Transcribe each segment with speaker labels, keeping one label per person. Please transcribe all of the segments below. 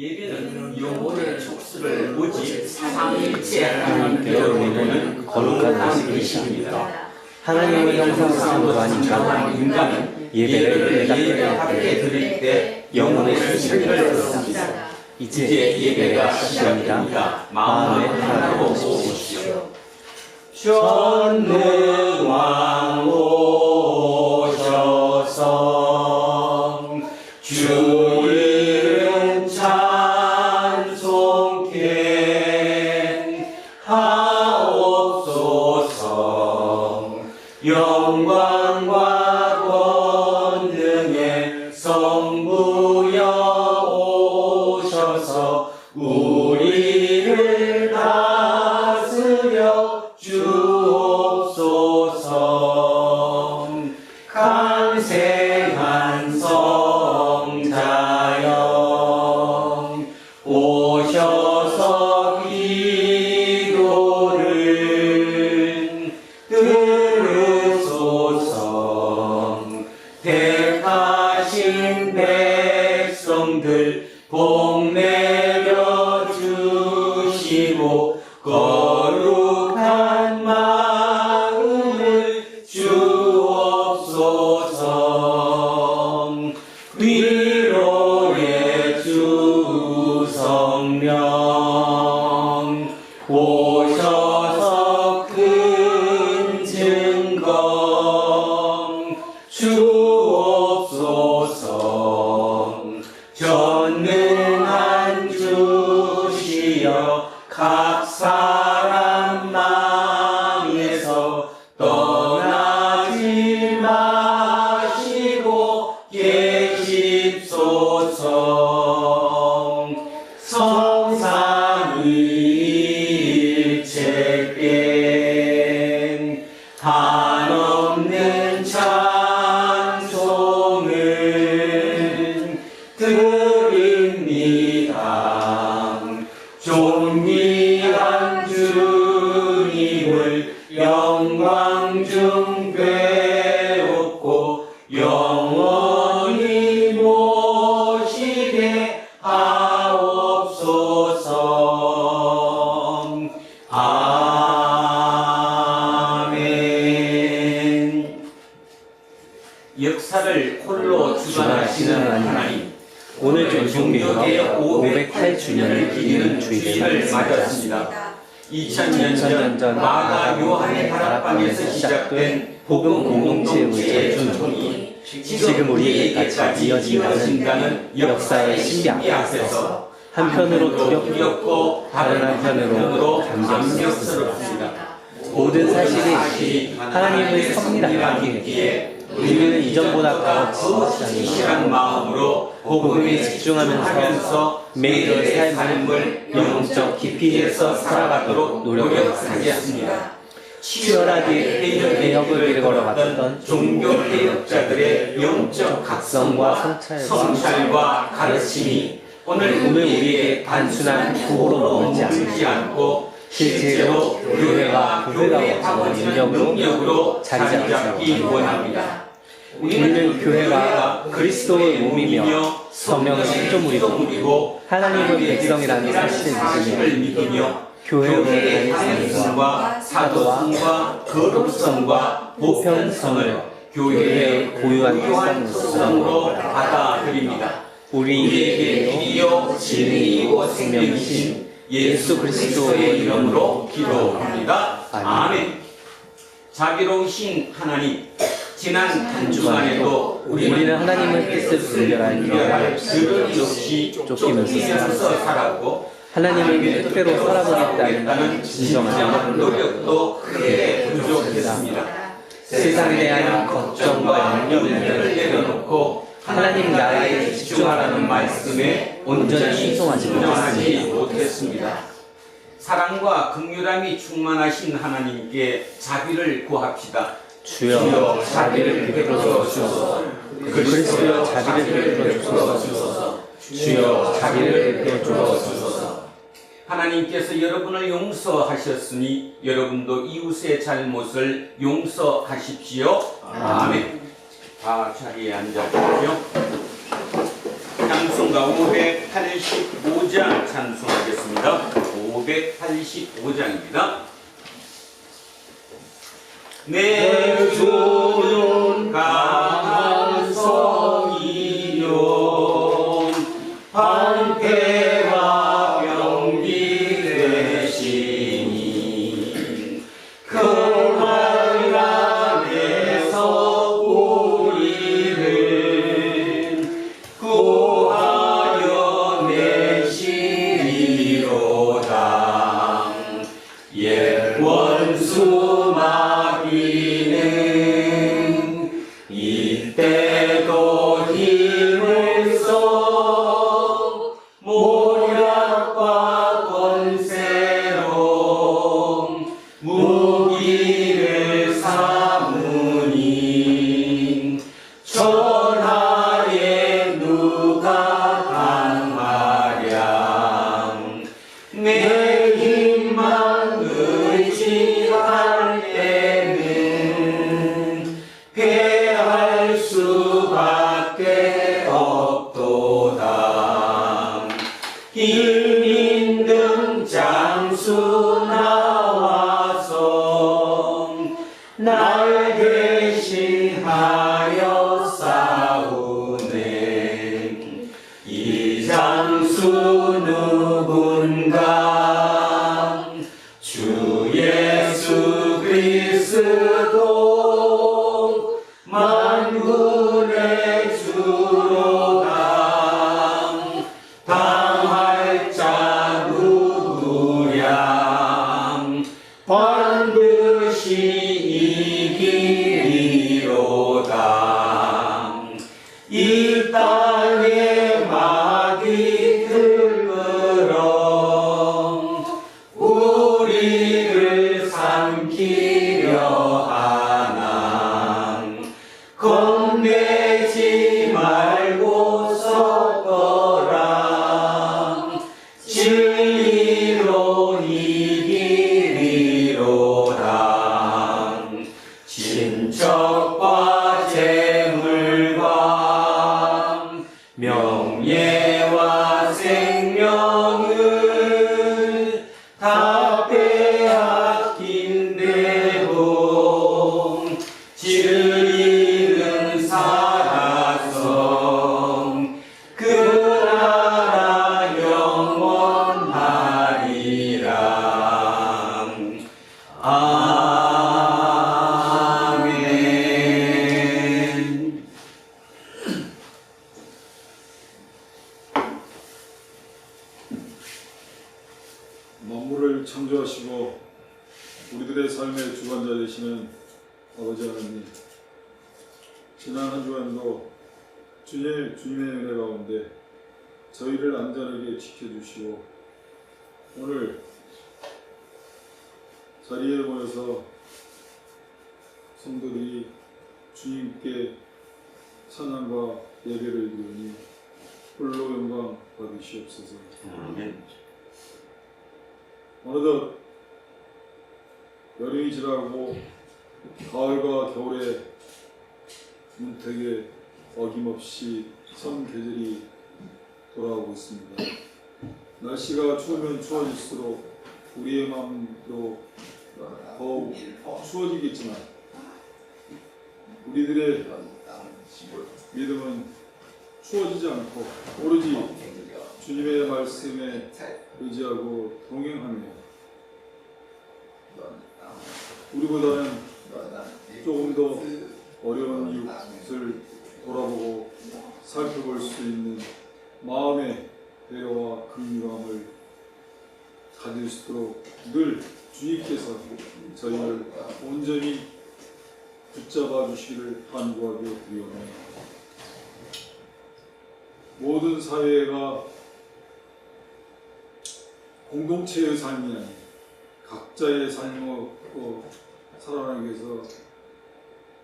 Speaker 1: 예배는 영혼의 촉수를 오직 삼위일체 하나님께로 드리는 거룩한仪式입니다.
Speaker 2: 하나님의 형상으로 창조하니까
Speaker 1: 인간은
Speaker 2: 예배를
Speaker 1: 예배답게 드릴 때 영혼의 실현을 얻습니다.
Speaker 2: 이제 예배가 시작됩니다. 마음에 하나로 오십시오.
Speaker 1: 전능왕 오셔서 주 이름 찬송케 하옵소서. 영광과 권능의 성부여 오셔서 우리를 다스려 주옵소서. 강생한 성자여 오셔서 기도를 들으소서. 택하신 백성들 복 내려 주시고 거룩한 마음을 주옵소서. 위로의 주 성령 오셔서 큰 증거 주옵소서. 전능한 주시여 각 사람 마음에서 떠나지 마시고 계십소서. 성삼위일체께 한없는 찬송을 드립니다. 존귀한 주님을 영광 중 배웠고 영원히 모시게 하옵소서. 아멘. 역사를 홀로 주관하시는 하나님,
Speaker 2: 오늘 종교개혁 508주년을 기리는
Speaker 1: 주일을 맞았습니다. 2000년 전 마가 요한의 다락방에서 시작된 복음 공동체의 전통이 지금 우리에게까지 이어진다는 역사의 신비 앞에서 한편으로 두렵고 다른 한편으로 감격스럽습니다.
Speaker 2: 모든 사실이 하나님의 섭리라기에 우리는 이전보다 더 진실한
Speaker 1: 마음으로 복음에 집중하면서 매일의 삶을 영적 깊이에서 살아가도록 노력하겠습니다. 치열하게 개혁을 이루어갔던 종교 개혁자들의 영적 각성과 성찰과 가르침이 오늘 우리에게 단순한 구호로 머물지 않고 실제로 교회가 거치는 능력으로 자리 잡기 원합니다. 우리는 교회가 그리스도의 몸이며 성령의 피조물이고 하나님의 백성이라는 사실을 믿으며 교회의 다니심과 사도성과 거룩성과 보편성을 교회의 고유한 특성으로 받아들입니다. 우리에게 길이요 진리이고 생명이신 예수 그리스도의 이름으로 기도합니다. 아멘. 자비로우신 하나님, 지난 한 주간에도 우리는 하나님의 뜻을 분별할 그릇이 없이 쫓기면서 살았고 하나님의 뜻대로 살아보겠다는 진정한 노력도 크게 부족했습니다. 세상에 대한 걱정과 염려를 내려놓고 하나님 나라에 집중하라는 말씀에 온전히 순종하지 못했습니다. 사랑과 긍휼함이 충만하신 하나님께 자비를 구합시다.
Speaker 2: 주여 자비를 베풀어 주소서. 그리스도여 자비를 베풀어 주소서. 주여 자비를 베풀어 주소서.
Speaker 1: 하나님께서 여러분을 용서하셨으니 여러분도 이웃의 잘못을 용서하십시오. 아멘. 다 자리에 앉아주십시오. 양손 찬송가 585장 찬송하겠습니다. 585장입니다. 내 주는 강한 성이요 방패와 병기 되시니 그 하늘 안에서 우리를 구하여 내시리로다. 옛 원수 마귀는 이때도 힘을 써 모략과 권세로 무기를 삼으니 천하에 누가 강하랴. 내 힘만 의지할 때는 패할 수밖에 없도다. 힘 있는 장수 나와서 날 대신하여 싸우네. 이 장수 누군가 주 예수 그리스도 만군의 주로다. 당할 자 누구랴. 반드시 이기리로다. 이 땅에 마귀들 끌어 우리를 삼키려 하나. 겁내지 말고 서거라. 진리로 이기리로다. 친척과 재물과 명예와 생명을 다 빼앗긴데도 진리는 살아서 그 나라 영원하리라. 아멘.
Speaker 3: 만물을 창조하시고 우리들의 삶의 주관자 되시는 아버지 하나님, 지난 한 주간도 주님의 은혜 가운데 저희를 안전하게 지켜주시고 오늘 자리에 모여서 성도들이 주님께 찬양과 예배를 드리니 홀로 영광 받으시옵소서.
Speaker 1: 아멘.
Speaker 3: 어느덧 여름이 지나고 가을과 겨울의 문택에 어김없이 선 계절이 돌아오고 있습니다. 날씨가 추우면 추워질수록 우리의 마음도 더욱 추워지겠지만 우리들의 믿음은 추워지지 않고 오로지 주님의 말씀에 의지하고 동행하며 우리보다는 조금 더 어려운 이웃을 돌아보고 살펴볼 수 있는 마음의 배려와 긍휼함을 가질 수 있도록 늘 주님께서 저희를 온전히 붙잡아 주시기를 간구하며 드리옵나이다. 모든 사회가 공동체의 삶이 아닌 각자의 삶을 살아가기 위해서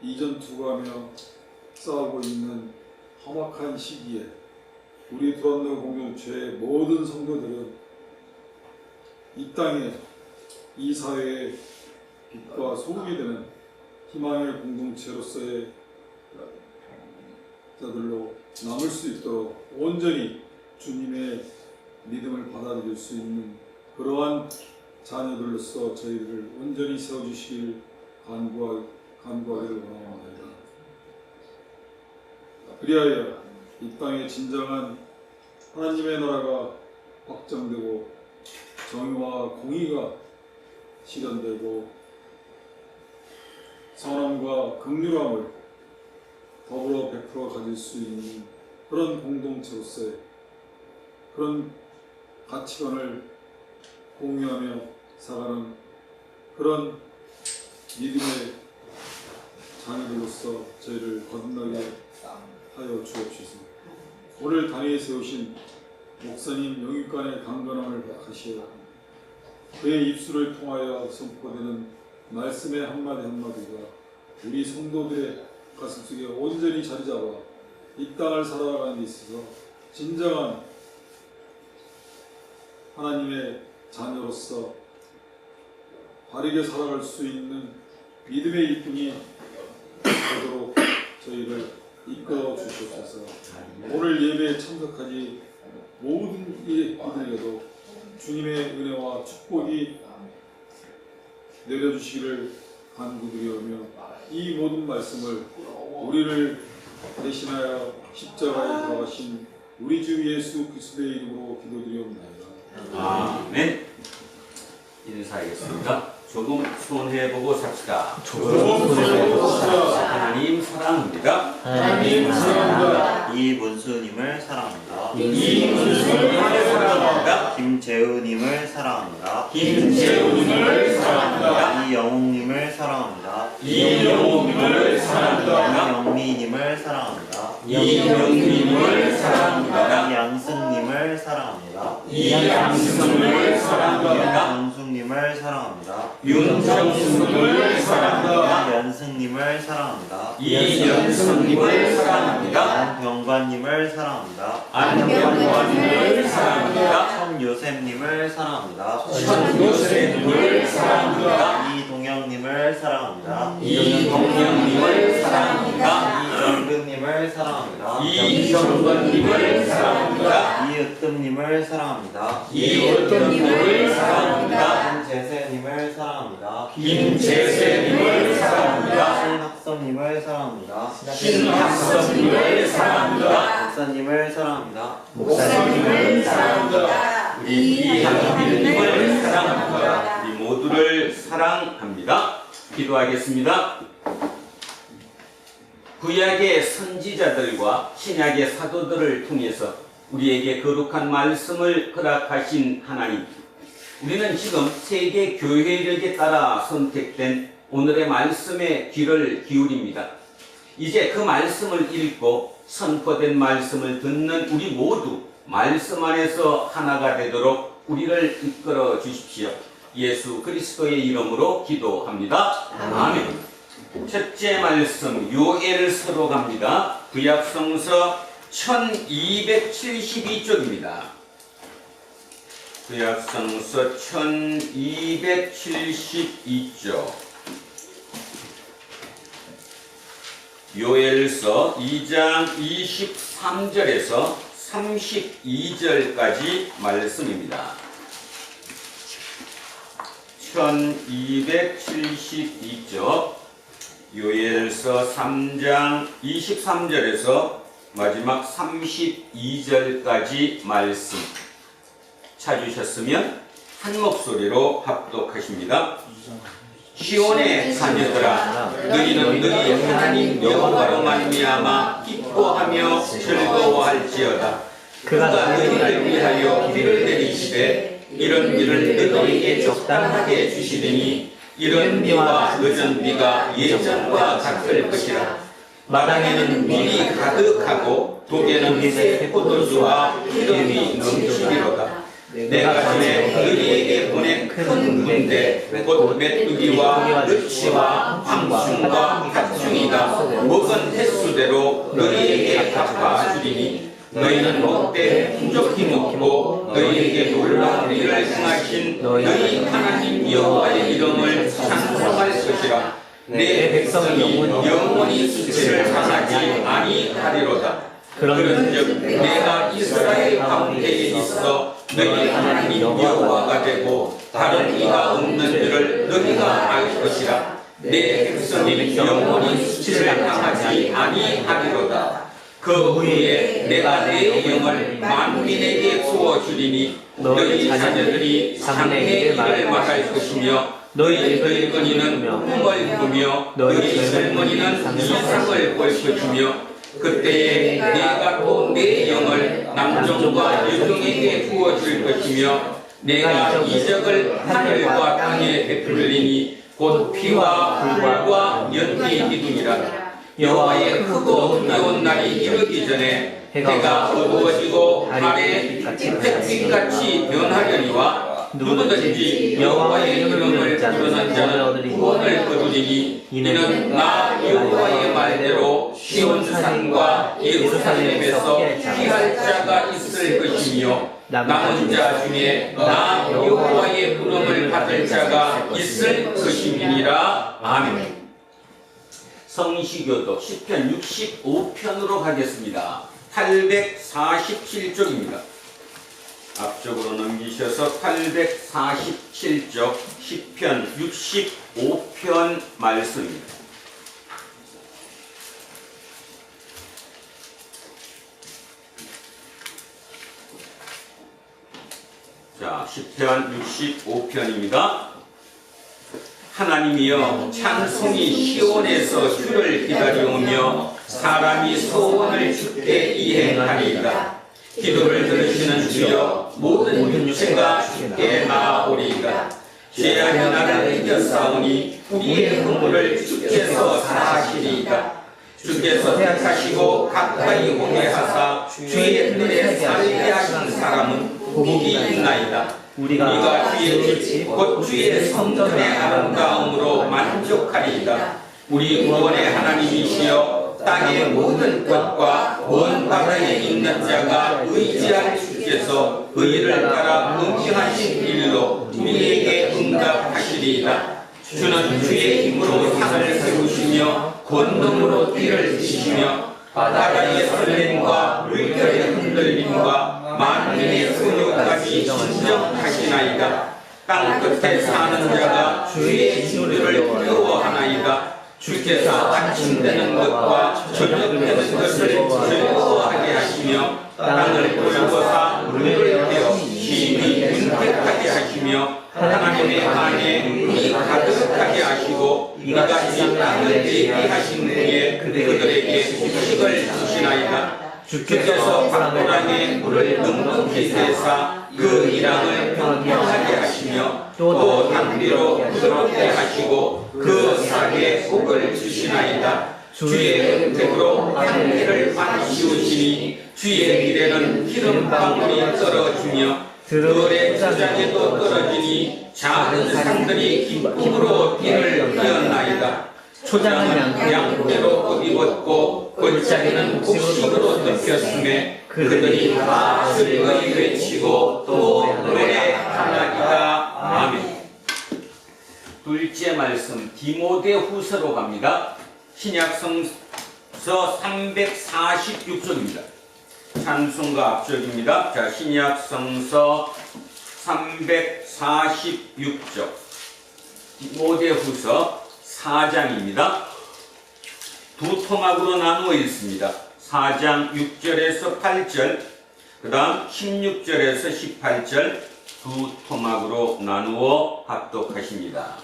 Speaker 3: 이전투구하며 싸우고 있는 험악한 시기에 우리 두란노 공동체의 모든 성도들은 이 땅에 이 사회의 빛과 소금이 되는 희망의 공동체로서의 자들로 남을 수 있도록 온전히 주님의 믿음을 받아들일 수 있는 그러한 자녀들로서 저희를 온전히 세워주시길 간구하기를 원합니다. 그리하여 이 땅에 진정한 하나님의 나라가 확정되고 정의와 공의가 실현되고 선함과 긍휼함을 더불어 베풀어 가질 수 있는 그런 공동체로서의 그런 가치관을 공유하며 살아가는 그런 믿음의 자녀들로서 저희를 거듭나게 하여 주옵소서. 오늘 단위에 세우신 목사님 영육간의 강건함을 하시어 그의 입술을 통하여 선포되는 말씀의 한마디 한마디가 우리 성도들의 가슴속에 온전히 자리잡아 이 땅을 살아가는 데 있어서 진정한 하나님의 자녀로서 바르게 살아갈 수 있는 믿음의 이쁨이 되도록 저희를 이끌어 주시옵소서. 오늘 예배에 참석하지 모든 이들에게도 주님의 은혜와 축복이 내려주시기를 간구드리오며 이 모든 말씀을 우리를 대신하여 십자가에 돌아가신 우리 주 예수 그리스도의 이름으로 기도드리옵나이다.
Speaker 1: 아멘. 인사하겠습니다. 조금 손해보고 삽시다. 하나님 사랑합니다.
Speaker 3: 하나님 사랑합니다.
Speaker 4: 이문수님을 사랑합니다.
Speaker 1: 이문수님을 사랑합니다.
Speaker 4: 김재우님을 사랑합니다.
Speaker 1: 김재우님을 사랑합니다.
Speaker 4: 이영웅님을 사랑합니다.
Speaker 1: 이영웅님을 사랑합니다.
Speaker 4: 이영미님을 사랑합니다.
Speaker 1: 이영님을 사랑합니다.
Speaker 4: 이양승님을 사랑합니다.
Speaker 1: 이양승을 사랑합니다.
Speaker 4: 윤정숙님을 사랑합니다.
Speaker 1: 윤정숙을 사랑합니다.
Speaker 4: 이연승님을 사랑합니다.
Speaker 1: 이연승님을 사랑합니다.
Speaker 4: 안병관님을 사랑합니다.
Speaker 1: 안병관님을 사랑합니다.
Speaker 4: 천요셉님을 사랑합니다.
Speaker 1: 천요셉님을 사랑합니다.
Speaker 4: 이동영님을 사랑합니다.
Speaker 1: 이동영님을 사랑합니다.
Speaker 4: 이정근님을 사랑합니다.
Speaker 1: 이정근님을 사랑합니다.
Speaker 4: 이으뜸님을 사랑합니다.
Speaker 1: 이으뜸님을 사랑합니다.
Speaker 4: 김재세님을 사랑합니다.
Speaker 1: 김재세님을 사랑합니다.
Speaker 4: 신학섭님을 사랑합니다.
Speaker 1: 신학섭님을 사랑합니다.
Speaker 4: 목사님을 사랑합니다.
Speaker 1: 목사님을 사랑합니다. 우리 이한빈님을 사랑합니다. 우리 모두를 사랑합니다. 기도하겠습니다. 구약의 선지자들과 신약의 사도들을 통해서 우리에게 거룩한 말씀을 허락하신 하나님, 우리는 지금 세계 교회력에 따라 선택된 오늘의 말씀에 귀를 기울입니다. 이제 그 말씀을 읽고 선포된 말씀을 듣는 우리 모두 말씀 안에서 하나가 되도록 우리를 이끌어 주십시오. 예수 그리스도의 이름으로 기도합니다. 아멘. 첫째 말씀 요엘서로 갑니다. 구약성서 1272쪽입니다. 구약성서 1272쪽. 요엘서 2장 23절에서 32절까지 말씀입니다. 1272쪽 요엘서 3장 23절에서 마지막 32절까지 말씀 찾으셨으면 한 목소리로 합독하십니다. 시온의 자녀들아, 너희는 너희 하나님 여호와로 말미암아 기뻐하며 즐거워할지어다. 그가 너희를 위하여 비를 내리시되 이런 비를 너희에게 적당하게 주시리니 이런 비와 늦은 비가 예전과 같을 것이라. 마당에는 밀이 가득하고 독에는 새 포도주와 기름이 넘치리로다. 내가 전에 너희에게 보낸 큰 군대 곧 메뚜기와 늑치와 황충과 팥충이가 먹은 횟수대로 너희에게 갚아주리니 너희는 먹되 풍족히 먹고 너희에게 놀라운 일을 행하신 너희 하나님 여호와의 이름을 찬송할 것이라. 내 백성이 영원히 수치를 당하지 아니하리로다. 그런즉 내가 이스라엘 가운데 너희 하나님 여호와가 되고 다른 이가 없는 줄을 너희가 알 것이라. 내 백성이 영원히 수치를 당하지 아니하리로다. 그 후에 내가 내 영을 만민에게 부어주리니 너희 자녀들이 상대의 일을 말할 것이며 너희 늙은이는 꿈을 꾸며 너희 젊은이는 이상을 볼 것이며 그때에 내가 또 내 영을 남종과 여종에게 부어줄 것이며 내가 이적을 하늘과 땅에 베풀리니 곧 피와 불과 연기이두니라. 여호와의 크고 두려운 날이 이르기 전에 해가 어두워지고 하늘의 햇빛같이 변하려니와 누구든지 여호와의 이름을 부르는 자는 구원을 거두리니 이는 나 여호와의 말대로 시온산과 예루살렘에서 피할 자가 있을 것이며 남은 자 중에 나 여호와의 부름을 받을 자가 있을 것임이니라. 아멘. 성시교독 시편 65편으로 가겠습니다. 847쪽입니다. 앞쪽으로 넘기셔서 847쪽 시편 65편 말씀입니다. 자, 시편 65편입니다. 하나님이여 찬송이 시온에서 주를 기다려오며 사람이 소원을 주께 이행하리이다. 기도를 들으시는 주여 모든 육체가 주께 나아오리이다. 죄악이 나를 이겨싸우니 우리의 허물을 주께서 사하시리이다. 주께서 택하시고 가까이 오게 하사 주의 뜰에 살게 하신 사람은 복이 있나이다. 우리가 주의 집 곧 주의 성전의 아름다움으로 만족하리이다. 우리 구원의 하나님이시여 땅의 모든 것과 온 바다에 있는 자가 의지할 주께서 의를 따라 응징하신 일로 우리에게 응답하시리이다. 주는 주의 힘으로 상을 세우시며 권능으로 띠를 띠시며 바다의 설렘과 물결의 흔들림과 만민의 소요까지 진정하시나이다. 땅 끝에 사는 자가 주의 진주를 두려워하나이다. 주께서 아침 되는 것과 저녁 되는 것을 즐거워하게 하시며 땅을 돌보사 물을 떼어 심히 윤택하게 하시며 하나님의 안에 눈이 가득하게 하시고 이같이 땅을 예비하신 후에 그들에게 휴식을 주시나이다. 주께서 박고랑에 물을 넉넉히 세사 그 이랑을 평평하게 하시며 또 담비로 부드럽게 하시고 그 산에 복을 주시나이다. 주의 은택으로 향기를 반씌우시니 주의 미래는 기름방울이 떨어지며 들의 주장에도 떨어지니 작은 산들이 기쁨으로 띠를 띄었나이다. 초장은 양대로 옷 입었고 골짜기는 곡식으로 덮였음에 그들이 다 즐거이 외치고 또 노래하나이다. 아멘. 둘째 말씀 디모데후서로 갑니다. 신약성서 346쪽입니다. 찬송가 앞쪽입니다. 자, 신약성서 346쪽 디모데후서 4장입니다. 두 토막으로 나누어 있습니다. 4장 6절에서 8절, 그 다음 16절에서 18절 두 토막으로 나누어 합독하십니다.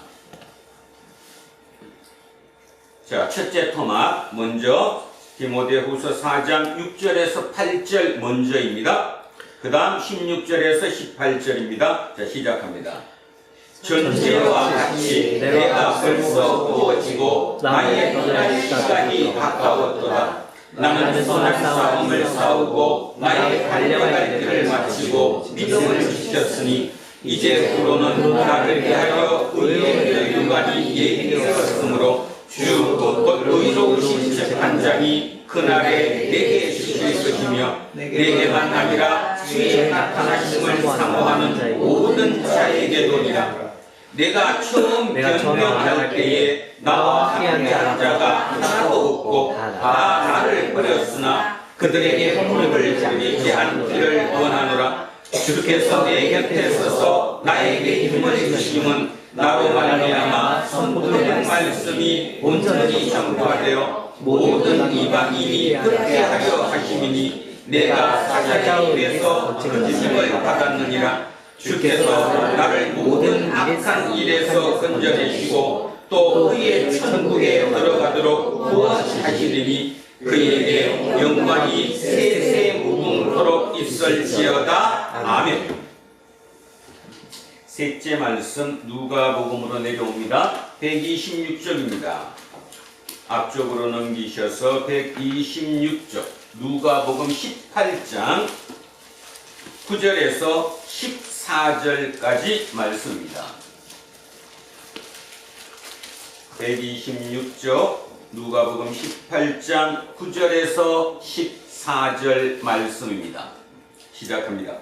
Speaker 1: 자, 첫째 토막 먼저 디모데후서 4장 6절에서 8절 먼저입니다. 그 다음 16절에서 18절입니다. 자, 시작합니다. 전제와 같이 내가 벌써 구워지고 나의 떠날 시간이 가까웠도다. 나는 선한 싸움을 싸우고 나의 달려갈 길을 마치고 믿음을 지켰으니 이제 후로는 나를 위하여 의의 길을 유관이 예비되어 있으므로 주 곧 의로우신 재판장이 그날에 내게 주실 것이며 내게만 아니라 주의 나타나심을 사모하는 모든 자에게도니라. 내가 처음 변명할 때에 나와 함께한 자가 하나도 없고 다 나를 버렸으나 그들에게 honor 을 돌리지 않기를 원하노라. 주께서 내 곁에 서서 나에게 힘을 주심은 나로 말미암아 선포된 말씀이 온전히 전파되어 모든 이방인이 듣게 하려 하심이니 내가 사자의 입에서 거짓을 받았느니라. 주께서 나를 모든 악한 일에서 건져내시고 또 그의 천국에 들어가도록 구원하시리니 그에게 영광이 세세 무궁토록 있을지어다. 아멘. 셋째 말씀 누가복음으로 내려옵니다. 126쪽입니다. 앞쪽으로 넘기셔서 126쪽 누가복음 18장 9절에서 14절까지 말씀입니다. 126쪽 누가복음 18장 9절에서 14절 말씀입니다. 시작합니다.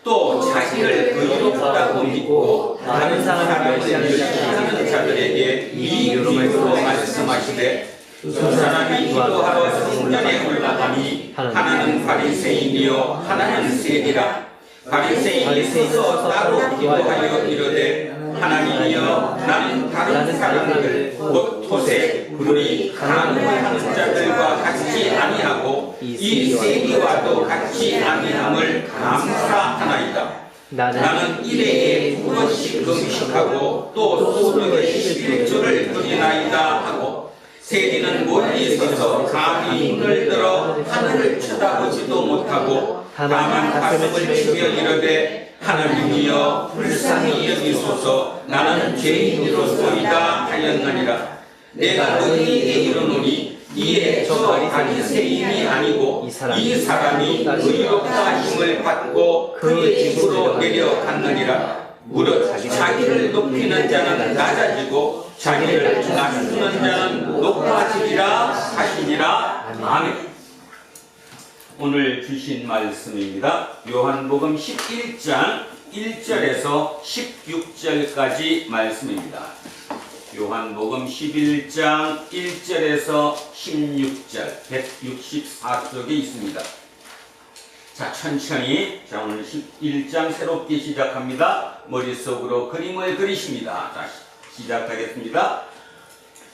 Speaker 1: 또 자기를 의롭다고 믿고 다른 사람을 멸시하는 자들에게 이 비유로 말씀하시되 두 사람이 기도하러 성전에 올라가니 하나는 바리새인이요 하나는 세리라. 바리새인이 서서 따로 기도하여 이르되 하나님이여 나는 다른 사람들 곧 토색, 불의, 간음하는 자들과 같이 아니하고 이 세리와도 같이 아니함을 감사하나이다. 나는 일회에 2번씩 금식하고 또 소득의 11조를 드리나이다 하고 세리는 멀리 서서 감히 눈을 들어 하늘을 쳐다보지도 못하고 다만 가슴을 치며 이르되 하나님이여 불쌍히 여기소서 나는 죄인으로소이다 하였느니라. 내가 너희에게 이르노니 이에 저 바리새인이 아니고 이 사람이 의롭다 하심을 받고 그의 집으로 내려갔느니라. 무릇 자기를 높이는 자는 낮아지고 자기를 낮추는 자는 높아지리라 하시니라. 아멘. 오늘 주신 말씀입니다. 요한복음 11장 1절에서 16절까지 말씀입니다. 요한복음 11장 1절에서 16절 164쪽에 있습니다. 자, 천천히 오늘 11장 새롭게 시작합니다. 머릿속으로 그림을 그리십니다. 자, 시작하겠습니다.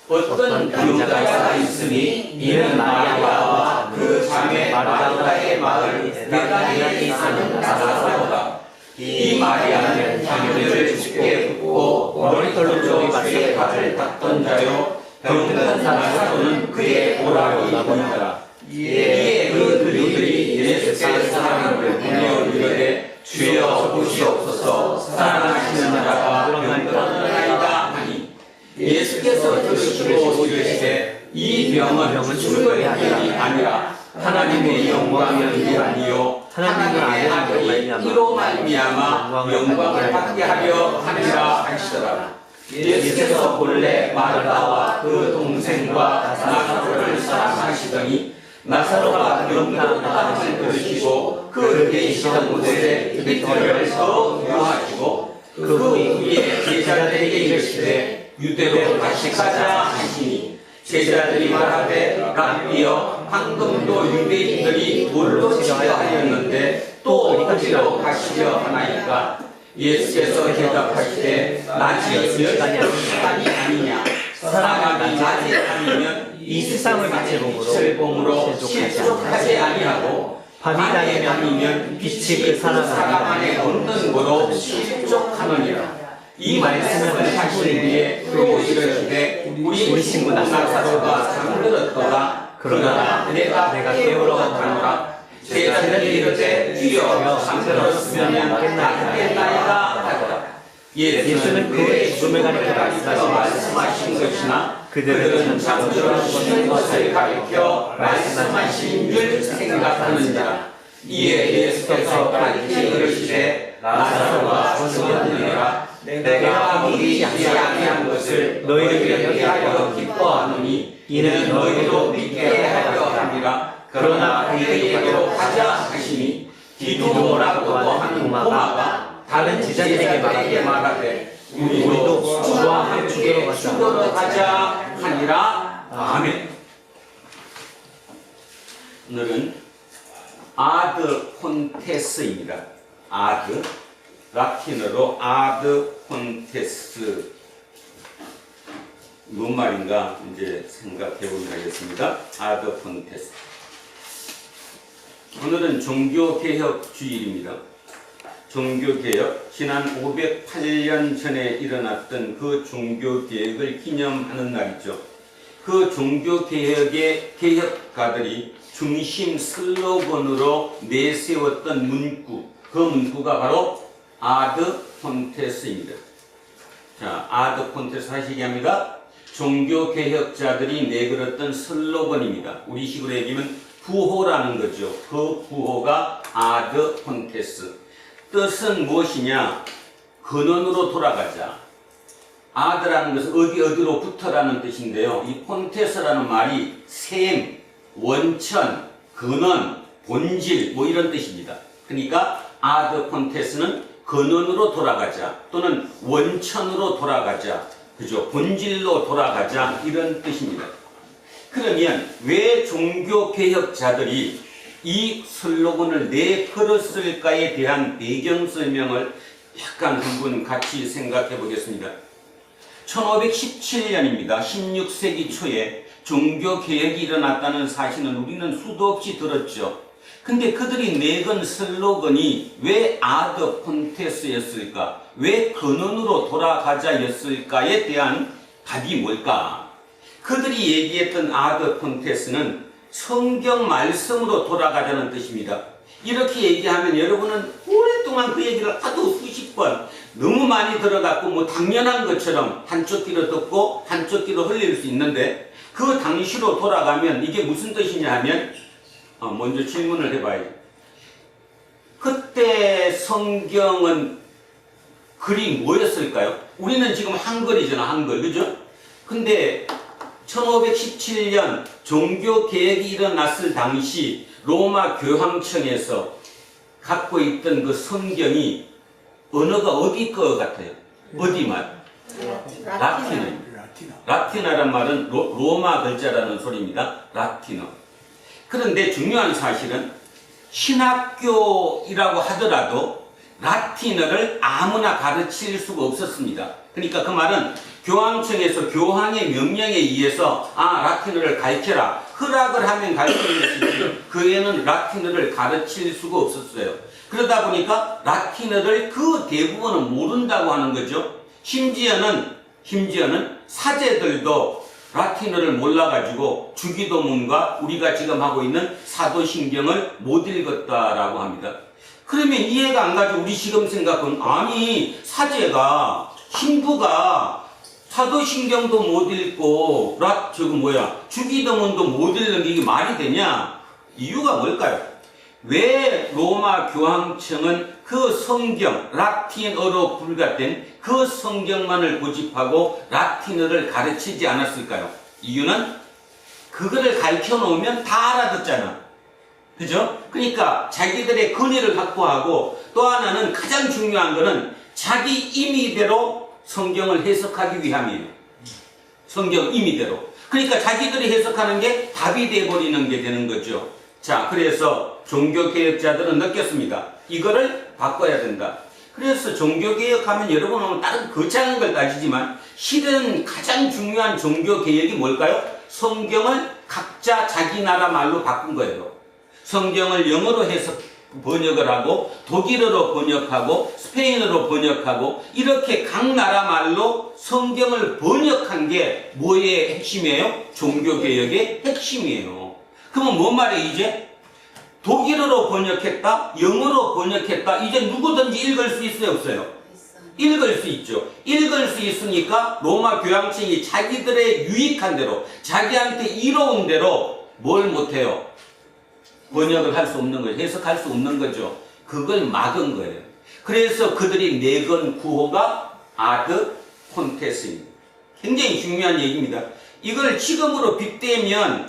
Speaker 1: 어떤 여자가 있으니 이는 마리아와 그 자매 마르다의 마을 베다니에 사는 나사로다. 이 마리아는 자기를 죽게 붓고 머리털로 주의 발을 닦던 자요 병든 나사로는 그의 오라기니라. 이에 그 그들이 예수께서 하나님을 부르며 이르되 주여 보시옵소서 사랑하시는 자가 병들었나이다 하니 예수께서 들으시고 이르시되 이 병은 죽을 병이 아니라 하나님의 영광을 위함이요 하나님의 아들이 이로 말미암아 영광을 받게 하려 함이라 하시더라. 예수께서 본래 마르다와 그 동생과 나사로를 사랑하시더니 나사로가 병들었다함을 들으시고 그 계시던 곳에 이틀을 더 유하시고 그 후에 제자들에게 이르시되 유대로 다시 가자 하시니 제자들이 말하되 rabbi여 방금도 유대인들이 돌로 치려 하였는데 또 어디로 가시려 하나이까. 예수께서 대답하시되 낮이 시간이 아니냐. 사람이 낮이 아니면 이 세상을 빛을 봄으로 실족하지 아니하고 밤이 다니면 빛이 그 사람 안에 없는 거로 실족하느니라. 이 말씀을 하신 뒤에 또 이르시되 우리 친구 나사로가 잠들었더라. 그러나 내가 깨우러 가노라. 제자들이 이르되 주여 잠들었으면 낫겠나이다 하더라. 예수는 그의 죽음을 가리켜 말씀하신 것이나 그들은 잠들었던 것을 가리켜 말씀하신 줄 생각하는지라. 이에 예수께서 가리켜 이르시되 나사로가 죽었느니라. 내가 믿지 아니한 것을 너희를 위하여 기뻐하노니 이는 너희도 믿게 하려 함이라. 그러나 그에게로 가자 하시니 디도라고 하는 도마가 다른 제자들에게 말하되 우리도 주와 함께 죽으러 가자 하니라. 아멘. 오늘은 아드 폰테스입니다. 아드, 라틴어로 아드 폰테스. 뭔 말인가 이제 생각해 보면 하겠습니다. 아드 폰테스. 오늘은 종교개혁 주일입니다. 종교개혁, 지난 508년 전에 일어났던 그 종교개혁을 기념하는 날이죠. 그 종교개혁의 개혁가들이 중심 슬로건으로 내세웠던 문구, 그 문구가 바로 아드 폰테스입니다. 자, 아드 폰테스 하시기 합니다. 종교개혁자들이 내걸었던 슬로건입니다. 우리식으로 얘기하면 부호라는 거죠. 그 부호가 아드 폰테스. 뜻은 무엇이냐? 근원으로 돌아가자. 아드라는 것은 어디로부터라는 뜻인데요. 이 폰테스라는 말이 셈, 원천, 근원, 본질 뭐 이런 뜻입니다. 그러니까 아드 폰테스는 근원으로 돌아가자 또는 원천으로 돌아가자, 그죠? 본질로 돌아가자 이런 뜻입니다. 그러면 왜 종교개혁자들이 이 슬로건을 내걸었을까에 대한 배경 설명을 약간 한번 같이 생각해 보겠습니다. 1517년입니다. 16세기 초에 종교개혁이 일어났다는 사실은 우리는 수도 없이 들었죠. 근데 그들이 내건 슬로건이 왜 아드 폰테스였을까? 왜 근원으로 돌아가자였을까에 대한 답이 뭘까? 그들이 얘기했던 아드 폰테스는 성경 말씀으로 돌아가자는 뜻입니다. 이렇게 얘기하면 여러분은 오랫동안 그 얘기를 하도 수십 번 너무 많이 들어갔고 뭐 당연한 것처럼 한쪽 귀로 듣고 한쪽 귀로 흘릴 수 있는데 그 당시로 돌아가면 이게 무슨 뜻이냐 하면 먼저 질문을 해봐야죠. 그때 성경은 글이 뭐였을까요? 우리는 지금 한글이잖아, 한글, 그죠? 근데 1517년 종교개혁이 일어났을 당시 로마 교황청에서 갖고 있던 그 성경이 언어가 어디 거 같아요? 어디 말? 라틴어입니다. 라틴어란 말은 로마 글자라는 소리입니다. 라틴어. 그런데 중요한 사실은 신학교이라고 하더라도 라틴어를 아무나 가르칠 수가 없었습니다. 그러니까 그 말은 교황청에서 교황의 명령에 의해서 라틴어를 가르쳐라. 허락을 하면 가르칠 수 있지. 그 외에는 라틴어를 가르칠 수가 없었어요. 그러다 보니까 라틴어를 그 대부분은 모른다고 하는 거죠. 심지어는 사제들도 라틴어를 몰라가지고 주기도문과 우리가 지금 하고 있는 사도신경을 못 읽었다라고 합니다. 그러면 이해가 안 가죠. 우리 지금 생각은 아니 사제가 신부가 사도신경도 못 읽고 주기도문도 못 읽는 게 이게 말이 되냐? 이유가 뭘까요? 왜 로마 교황청은 그 성경, 라틴어로 불가된 그 성경만을 고집하고 라틴어를 가르치지 않았을까요? 이유는 그거를 가르쳐 놓으면 다 알아듣잖아. 그죠? 그러니까 자기들의 권위를 확보하고 또 하나는 가장 중요한 거는 자기 임의대로 성경을 해석하기 위함이에요. 성경 임의대로. 그러니까 자기들이 해석하는 게 답이 돼버리는 게 되는 거죠. 자, 그래서 종교개혁자들은 느꼈습니다. 이거를 바꿔야 된다. 그래서 종교개혁하면 여러분은 다른 거창한 걸 따지지만 실은 가장 중요한 종교개혁이 뭘까요? 성경을 각자 자기 나라 말로 바꾼 거예요. 성경을 영어로 해서 번역을 하고 독일어로 번역하고 스페인어로 번역하고 이렇게 각 나라 말로 성경을 번역한 게 뭐의 핵심이에요? 종교개혁의 핵심이에요. 그러면 뭔 말이에요 이제? 독일어로 번역했다, 영어로 번역했다, 이제 누구든지 읽을 수 있어요 없어요? 읽을 수 있죠. 읽을 수 있으니까 로마 교황청이 자기들의 유익한 대로 자기한테 이로운 대로 뭘 못해요? 번역을 할 수 없는 거죠. 해석할 수 없는 거죠. 그걸 막은 거예요. 그래서 그들이 내건 구호가 아드 폰테스입니다. 굉장히 중요한 얘기입니다. 이걸 지금으로 빗대면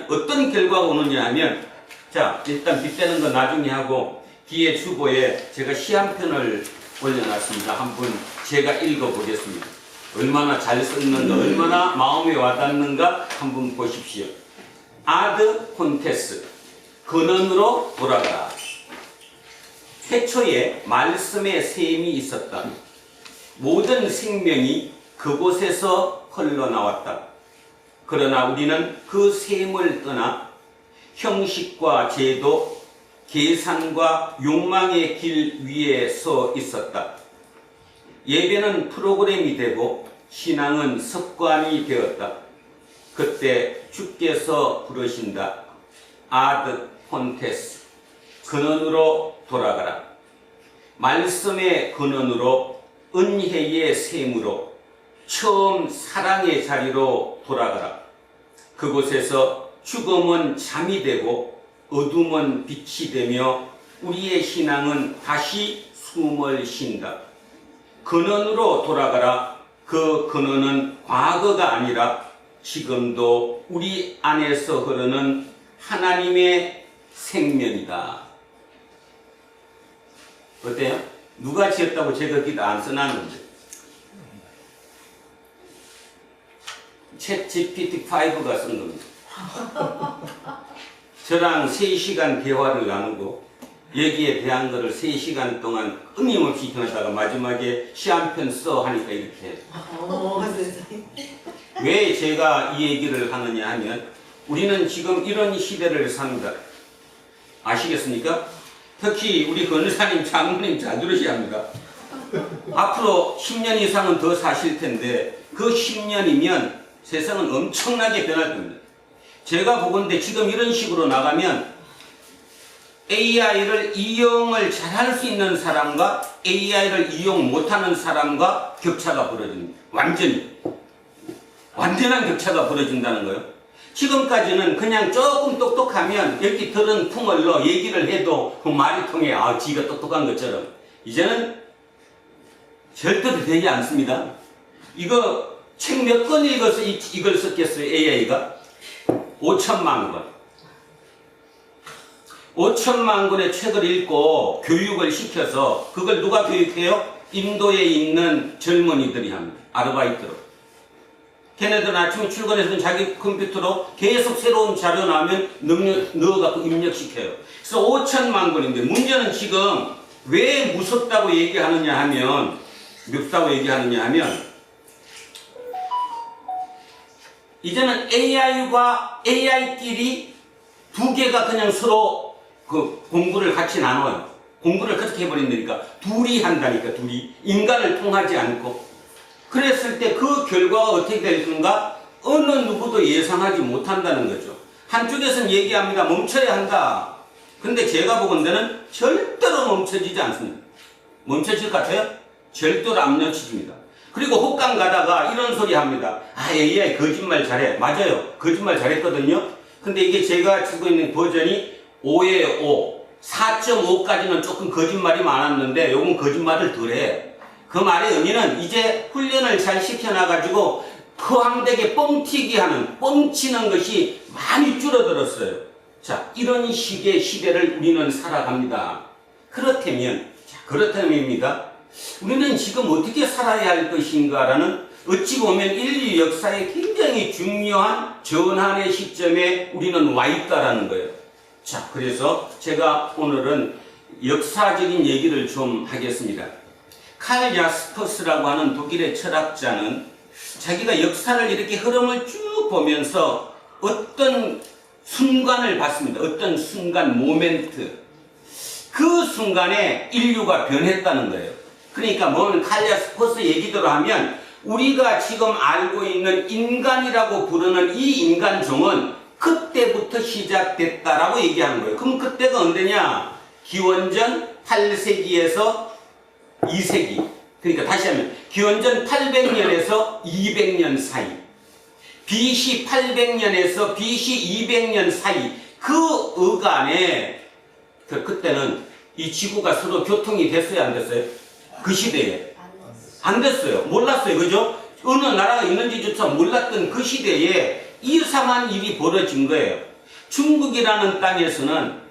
Speaker 1: 어떤 결과가 오느냐 하면, 자, 일단 빗대는 거 나중에 하고 뒤에 주보에 제가 시 한 편을 올려놨습니다. 한번 제가 읽어보겠습니다. 얼마나 잘 썼는가, 얼마나 마음에 와닿는가 한번 보십시오. 아드 폰테스, 근원으로 돌아가라. 태초에 말씀의 샘이 있었다. 모든 생명이 그곳에서 흘러나왔다. 그러나 우리는 그 샘을 떠나 형식과 제도, 계산과 욕망의 길 위에 서 있었다. 예배는 프로그램이 되고 신앙은 습관이 되었다. 그때 주께서 부르신다. 아드 폰테스, 근원으로 돌아가라. 말씀의 근원으로, 은혜의 샘으로, 처음 사랑의 자리로 돌아가라. 그곳에서 죽음은 잠이 되고 어둠은 빛이 되며 우리의 신앙은 다시 숨을 쉰다. 근원으로 돌아가라. 그 근원은 과거가 아니라 지금도 우리 안에서 흐르는 하나님의 생명이다. 어때요? 누가 지었다고 제가 여기다 안 써놨는데. 챗 GPT-5가 쓴 겁니다. 저랑 3시간 대화를 나누고 여기에 대한 거를 3시간 동안 끊임없이 전하다가 마지막에 시 한 편 써 하니까 이렇게 해요. 왜 제가 이 얘기를 하느냐 하면 우리는 지금 이런 시대를 삽니다. 아시겠습니까? 특히 우리 권사님, 장모님 잘 들으셔야 합니다. 앞으로 10년 이상은 더 사실 텐데 그 10년이면 세상은 엄청나게 변할 겁니다. 제가 보건대 지금 이런 식으로 나가면 AI를 이용을 잘할 수 있는 사람과 AI를 이용 못하는 사람과 격차가 벌어집니다. 완전한 격차가 벌어진다는 거예요. 지금까지는 그냥 조금 똑똑하면 여기 들은 풍을로 얘기를 해도 그 말이 통해. 아, 지가 똑똑한 것처럼. 이제는 절대로 되지 않습니다. 이거 책 몇 권 읽어서 이걸 썼겠어요, AI가? 5천만 권. 5천만 권의 책을 읽고 교육을 시켜서 그걸 누가 교육해요? 인도에 있는 젊은이들이 합니다. 아르바이트로. 걔네들은 아침에 출근해서 자기 컴퓨터로 계속 새로운 자료 나오면 넣어갖고 입력시켜요. 그래서 5천만 권인데 문제는 지금 왜 무섭다고 얘기하느냐 하면 이제는 AI와 AI끼리 두 개가 그냥 서로 그 공부를 같이 나눠요. 공부를 그렇게 해버린다니까. 둘이 한다니까, 둘이. 인간을 통하지 않고. 그랬을 때 그 결과가 어떻게 될 건가? 어느 누구도 예상하지 못한다는 거죠. 한쪽에서는 얘기합니다. 멈춰야 한다. 근데 제가 보건대는 절대로 멈춰지지 않습니다. 멈춰질 것 같아요? 절대로 안 멈춰집니다. 그리고 혹강 가다가 이런 소리 합니다. 아, AI 거짓말 잘해. 맞아요. 거짓말 잘했거든요. 근데 이게 제가 쓰고 있는 버전이 5에 5. 4.5까지는 조금 거짓말이 많았는데 요건 거짓말을 덜 해. 그 말의 의미는 이제 훈련을 잘 시켜놔가지고 포함되게 뻥튀기 하는, 뻥치는 것이 많이 줄어들었어요. 자, 이런 식의 시대를 우리는 살아갑니다. 그렇다면입니다. 우리는 지금 어떻게 살아야 할 것인가라는 어찌 보면 인류 역사의 굉장히 중요한 전환의 시점에 우리는 와 있다라는 거예요. 자, 그래서 제가 오늘은 역사적인 얘기를 좀 하겠습니다. 칼 야스퍼스라고 하는 독일의 철학자는 자기가 역사를 이렇게 흐름을 쭉 보면서 어떤 순간을 봤습니다. 어떤 순간, 모멘트. 그 순간에 인류가 변했다는 거예요. 그러니까 칼 야스퍼스 얘기대로 하면 우리가 지금 알고 있는 인간이라고 부르는 이 인간종은 그때부터 시작됐다라고 얘기하는 거예요. 그럼 그때가 언제냐? 기원전 8세기에서 2세기. 그러니까 다시 하면 기원전 800년에서 200년 사이, BC 800년에서 BC 200년 사이, 그 어간에 그때는 이 지구가 서로 교통이 됐어요, 안 됐어요? 그 시대에 안 됐어요. 몰랐어요. 그죠? 어느 나라가 있는지조차 몰랐던 그 시대에 이상한 일이 벌어진 거예요. 중국이라는 땅에서는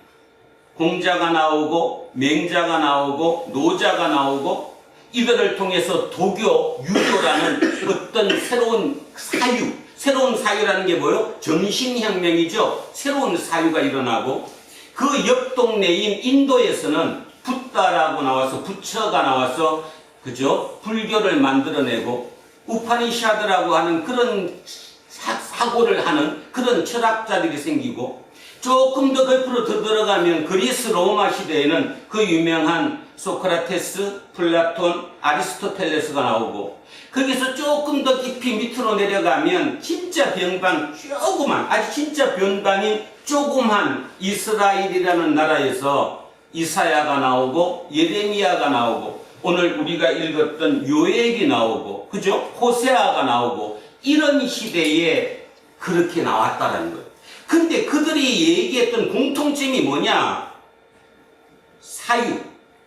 Speaker 1: 공자가 나오고 맹자가 나오고 노자가 나오고 이들을 통해서 도교, 유교라는 어떤 새로운 사유라는 게 뭐예요? 정신혁명이죠. 새로운 사유가 일어나고 그 옆 동네인 인도에서는 붓다라고 나와서 부처가 나와서 그죠? 불교를 만들어내고 우파니샤드라고 하는 그런 사고를 하는 그런 철학자들이 생기고 조금 더 옆으로 더 들어가면 그리스 로마 시대에는 그 유명한 소크라테스, 플라톤, 아리스토텔레스가 나오고 거기서 조금 더 깊이 밑으로 내려가면 진짜 변방 조그만 아주 진짜 변방인 조그만 이스라엘이라는 나라에서 이사야가 나오고 예레미야가 나오고 오늘 우리가 읽었던 요엘이 나오고 그죠? 호세아가 나오고 이런 시대에 그렇게 나왔다는 거예요. 근데 그들이 얘기했던 공통점이 뭐냐? 사유.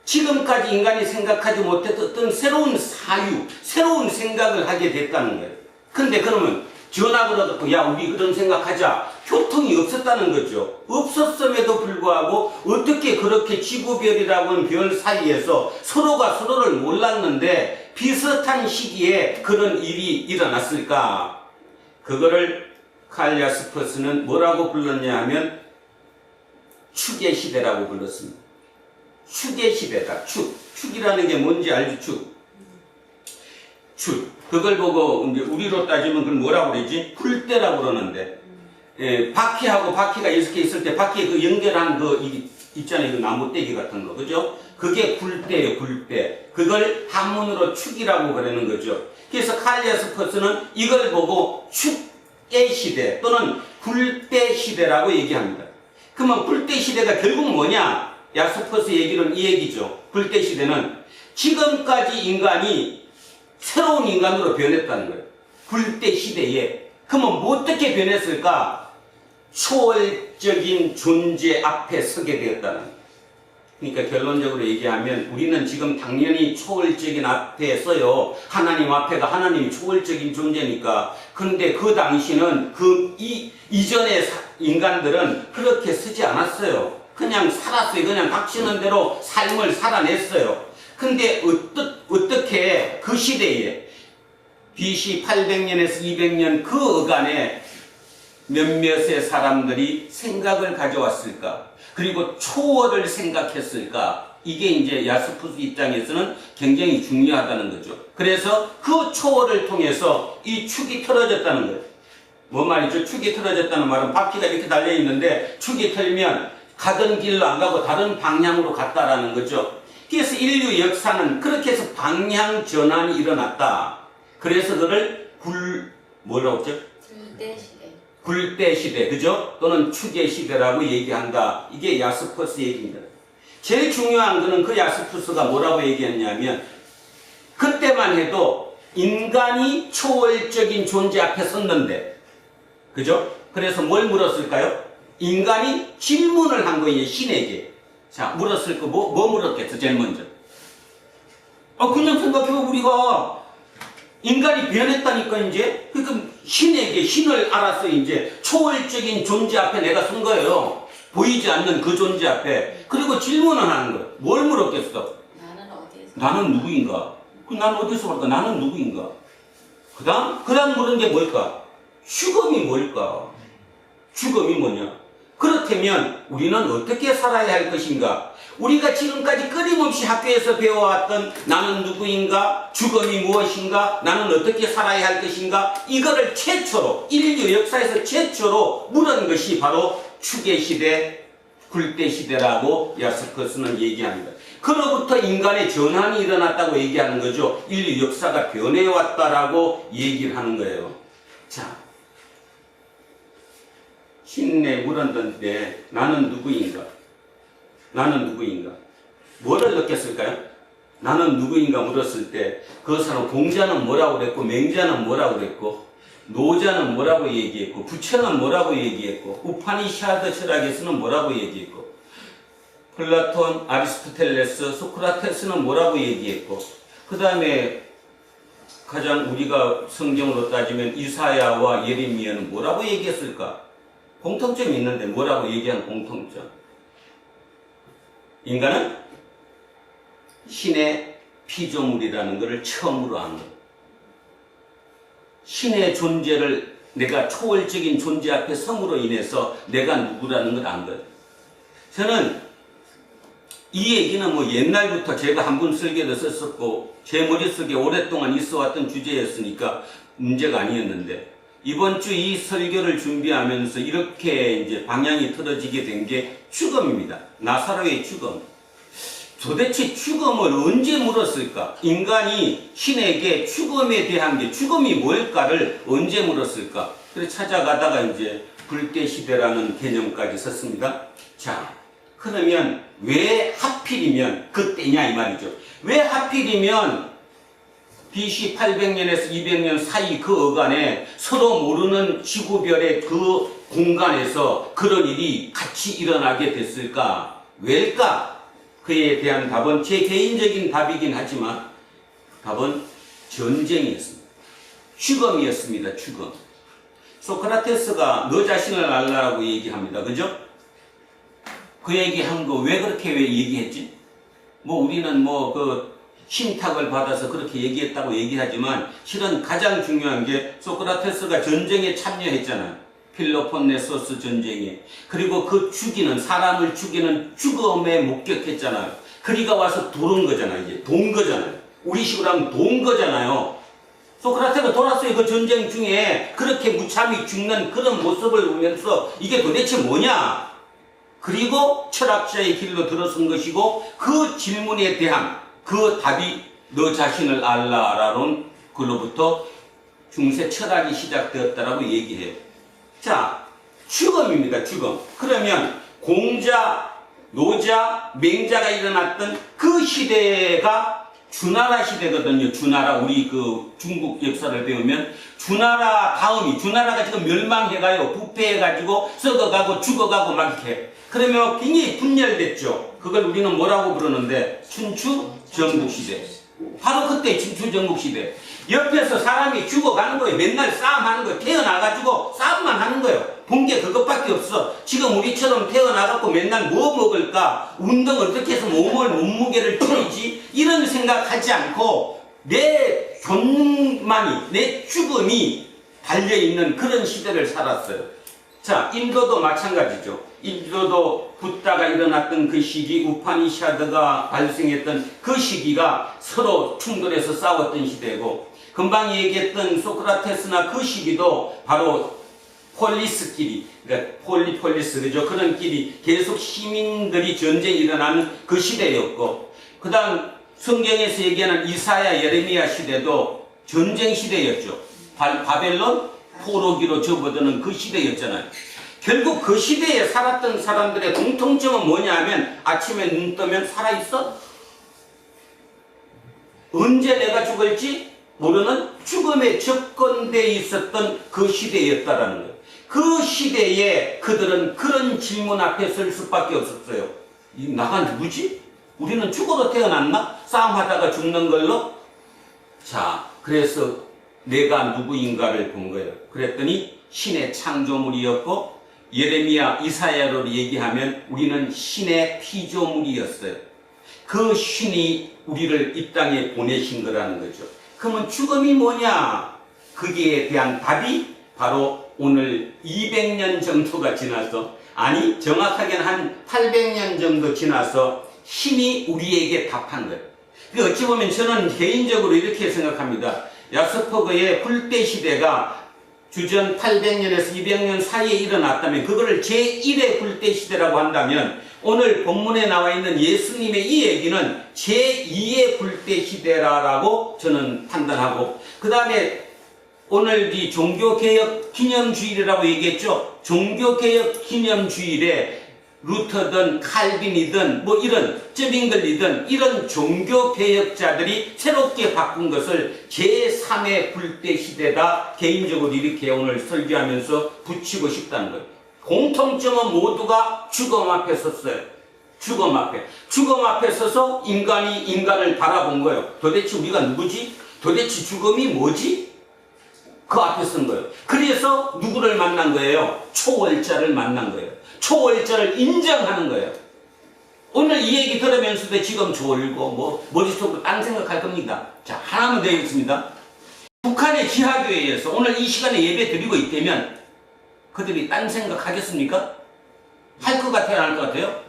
Speaker 1: 지금까지 인간이 생각하지 못했던 어떤 새로운 사유, 새로운 생각을 하게 됐다는 거예요. 근데 그러면 전학을 얻었고 야 우리 그런 생각하자. 교통이 없었다는 거죠. 없었음에도 불구하고 어떻게 그렇게 지구별이라고 하는 별 사이에서 서로가 서로를 몰랐는데 비슷한 시기에 그런 일이 일어났을까? 그거를 칼 야스퍼스는 뭐라고 불렀냐 하면 축의 시대라고 불렀습니다. 축의 시대다. 축이라는 게 뭔지 알죠? 축. 그걸 보고 이제 우리로 따지면 그걸 뭐라고 그러지? 굴대라고 그러는데 바퀴하고 바퀴가 이렇게 있을 때 바퀴에 그 연결한 그 있잖아요. 그 나무떼기 같은 거. 그죠? 그게 굴대예요. 굴대. 그걸 한문으로 축이라고 그러는 거죠. 그래서 칼 야스퍼스는 이걸 보고 축의 시대 또는 굴대 시대라고 얘기합니다. 그러면 굴대 시대가 결국 뭐냐? 야스퍼스 얘기는 이 얘기죠. 굴대 시대는 지금까지 인간이 새로운 인간으로 변했다는 거예요. 굴대 시대에. 그러면 뭐 어떻게 변했을까? 초월적인 존재 앞에 서게 되었다는 거예요. 그러니까 결론적으로 얘기하면 우리는 지금 당연히 초월적인 앞에 서요. 하나님 앞에가 하나님이 초월적인 존재니까. 그런데 그 당시는 이전의 인간들은 그렇게 서지 않았어요. 그냥 살았어요. 그냥 닥치는 대로 삶을 살아냈어요. 근데 어떻게 그 시대에 BC 800년에서 200년 그 어간에 몇몇의 사람들이 생각을 가져왔을까? 그리고 초월을 생각했을까? 이게 이제 야스푸스 입장에서는 굉장히 중요하다는 거죠. 그래서 그 초월을 통해서 이 축이 틀어졌다는 거예요. 뭔 말이죠? 축이 틀어졌다는 말은 바퀴가 이렇게 달려있는데 축이 틀면 가던 길로 안 가고 다른 방향으로 갔다라는 거죠. 그래서 인류 역사는 그렇게 해서 방향 전환이 일어났다. 그래서 그를 뭐라고 했죠?
Speaker 5: 굴대 시대.
Speaker 1: 굴대 시대, 그죠? 또는 축의 시대라고 얘기한다. 이게 야스퍼스 얘기입니다. 제일 중요한 거는 그 야스퍼스가 뭐라고 얘기했냐면 그때만 해도 인간이 초월적인 존재 앞에 섰는데, 그죠? 그래서 뭘 물었을까요? 인간이 질문을 한 거예요, 신에게. 자, 물었을 거, 뭐 물었겠어, 제일 먼저? 그냥 생각해보면 우리가 인간이 변했다니까, 이제. 그러니까 신을 알아서 이제 초월적인 존재 앞에 내가 선 거예요. 보이지 않는 그 존재 앞에. 그리고 질문을 하는 거예요. 뭘 물었겠어?
Speaker 5: 나는 어디에서?
Speaker 1: 나는 누구인가? 나는 어디서 볼까? 나는 누구인가? 그 다음 물은 게 뭘까? 죽음이 뭘까? 죽음이 뭐냐? 그렇다면 우리는 어떻게 살아야 할 것인가? 우리가 지금까지 끊임없이 학교에서 배워왔던 나는 누구인가? 죽음이 무엇인가? 나는 어떻게 살아야 할 것인가? 이거를 최초로 인류 역사에서 최초로 물은 것이 바로 축의 시대, 굴대 시대라고 야스퍼스는 얘기합니다. 그로부터 인간의 전환이 일어났다고 얘기하는 거죠. 인류 역사가 변해왔다라고 얘기를 하는 거예요. 자, 신에 물었는데 나는 누구인가? 나는 누구인가? 뭐를 느꼈을까요? 나는 누구인가 물었을 때 그 사람 공자는 뭐라고 그랬고 맹자는 뭐라고 그랬고 노자는 뭐라고 얘기했고 부처는 뭐라고 얘기했고 우파니샤드 철학에서는 뭐라고 얘기했고 플라톤, 아리스토텔레스, 소크라테스는 뭐라고 얘기했고 그 다음에 가장 우리가 성경으로 따지면 이사야와 예레미야는 뭐라고 얘기했을까? 공통점이 있는데 뭐라고 얘기한 공통점? 인간은 신의 피조물이라는 것을 처음으로 안 거예요. 신의 존재를 내가 초월적인 존재 앞에 섬으로 인해서 내가 누구라는 걸 안 거예요. 저는 이 얘기는 뭐 옛날부터 제가 한 분 설계도 썼었고 제 머릿속에 오랫동안 있어왔던 주제였으니까 문제가 아니었는데 이번 주 이 설교를 준비하면서 이렇게 이제 방향이 틀어지게 된 게 죽음입니다. 나사로의 죽음. 도대체 죽음을 언제 물었을까? 인간이 신에게 죽음에 대한 게 죽음이 뭘까를 언제 물었을까? 그래서 찾아가다가 이제 불때시대라는 개념까지 썼습니다. 자, 그러면 왜 하필이면 그때냐 이 말이죠. 왜 하필이면 BC 800년에서 200년 사이 그 어간에 서로 모르는 지구별의 그 공간에서 그런 일이 같이 일어나게 됐을까? 왜일까? 그에 대한 답은 제 개인적인 답이긴 하지만 답은 전쟁이었습니다. 죽음이었습니다. 죽음. 소크라테스가 너 자신을 알라라고 얘기합니다. 그죠? 그 얘기한 거 왜 그렇게 왜 얘기했지? 뭐 우리는 뭐 그 신탁을 받아서 그렇게 얘기했다고 얘기하지만 실은 가장 중요한 게 소크라테스가 전쟁에 참여했잖아요. 필로폰네소스 전쟁에. 그리고 그 죽이는 사람을 죽이는 죽음에 목격했잖아요. 그리가 와서 도른 거잖아요. 이제 돈 거잖아요. 우리 식으로 하면 돈 거잖아요. 소크라테스가 돌았어요. 그 전쟁 중에 그렇게 무참히 죽는 그런 모습을 보면서 이게 도대체 뭐냐? 그리고 철학자의 길로 들어선 것이고 그 질문에 대한 그 답이 너 자신을 알라라는 글로부터 중세 철학이 시작되었다라고 얘기해요. 자, 죽음입니다. 죽음. 그러면 공자, 노자, 맹자가 일어났던 그 시대가 주나라 시대거든요. 주나라. 우리 그 중국 역사를 배우면 주나라 다음이 주나라가 지금 멸망해가요. 부패해가지고 썩어가고 죽어가고 막 이렇게. 그러면 굉장히 분열됐죠. 그걸 우리는 뭐라고 부르는데 춘추 전국시대. 바로 그때 춘추 전국시대. 옆에서 사람이 죽어가는 거예요. 맨날 싸움하는 거예요. 태어나가지고 싸움만 하는 거예요. 본 게 그것밖에 없어. 지금 우리처럼 태어나갖고 맨날 뭐 먹을까? 운동 어떻게 해서 몸무게를 줄이지? 이런 생각하지 않고 내 존만이, 내 죽음이 달려있는 그런 시대를 살았어요. 자, 인도도 마찬가지죠. 인도도 붓다가 일어났던 그 시기, 우파니샤드가 발생했던 그 시기가 서로 충돌해서 싸웠던 시대고, 금방 얘기했던 소크라테스나 그 시기도 바로 폴리스끼리, 그러니까 폴리스, 그죠? 그런 끼리 계속 시민들이 전쟁이 일어나는 그 시대였고, 그 다음 성경에서 얘기하는 이사야, 예레미야 시대도 전쟁 시대였죠. 바벨론 포로기로 접어드는 그 시대였잖아요. 결국 그 시대에 살았던 사람들의 공통점은 뭐냐 하면 아침에 눈 뜨면 살아있어? 언제 내가 죽을지 모르는 죽음에 접근되어 있었던 그 시대였다라는 거예요. 그 시대에 그들은 그런 질문 앞에 설 수밖에 없었어요. 나가 누구지? 우리는 죽어도 태어났나? 싸움하다가 죽는 걸로? 자, 그래서 내가 누구인가를 본 거예요. 그랬더니 신의 창조물이었고, 예레미야, 이사야로 얘기하면 우리는 신의 피조물이었어요. 그 신이 우리를 이 땅에 보내신 거라는 거죠. 그러면 죽음이 뭐냐? 거기에 대한 답이 바로 오늘 200년 정도가 지나서, 아니 정확하게는 한 800년 정도 지나서 신이 우리에게 답한 거예요. 어찌 보면 저는 개인적으로 이렇게 생각합니다. 야스퍼그의 불때 시대가 주전 800년에서 200년 사이에 일어났다면 그거를 제1의 불때 시대라고 한다면 오늘 본문에 나와 있는 예수님의 이 얘기는 제2의 불때 시대라고 저는 판단하고, 그 다음에 오늘 이 종교개혁 기념주일이라고 얘기했죠. 종교개혁 기념주일에 루터든 칼빈이든 뭐 이런 쩌빙글리든 이런 종교개혁자들이 새롭게 바꾼 것을 제3의 불때 시대다, 개인적으로 이렇게 오늘 설교하면서 붙이고 싶다는 거예요. 공통점은 모두가 죽음 앞에 섰어요. 죽음 앞에. 죽음 앞에 서서 인간이 인간을 바라본 거예요. 도대체 우리가 누구지? 도대체 죽음이 뭐지? 그 앞에 선 거예요. 그래서 누구를 만난 거예요? 초월자를 만난 거예요. 초월자를 인정하는 거예요. 오늘 이 얘기 들으면서도 지금 졸고 뭐 머릿속으로 딴 생각할 겁니다. 자, 하나만 더 읽겠습니다. 북한의 지하교회에서 오늘 이 시간에 예배 드리고 있다면 그들이 딴 생각 하겠습니까? 할 것 같아요, 안 할 것 같아요?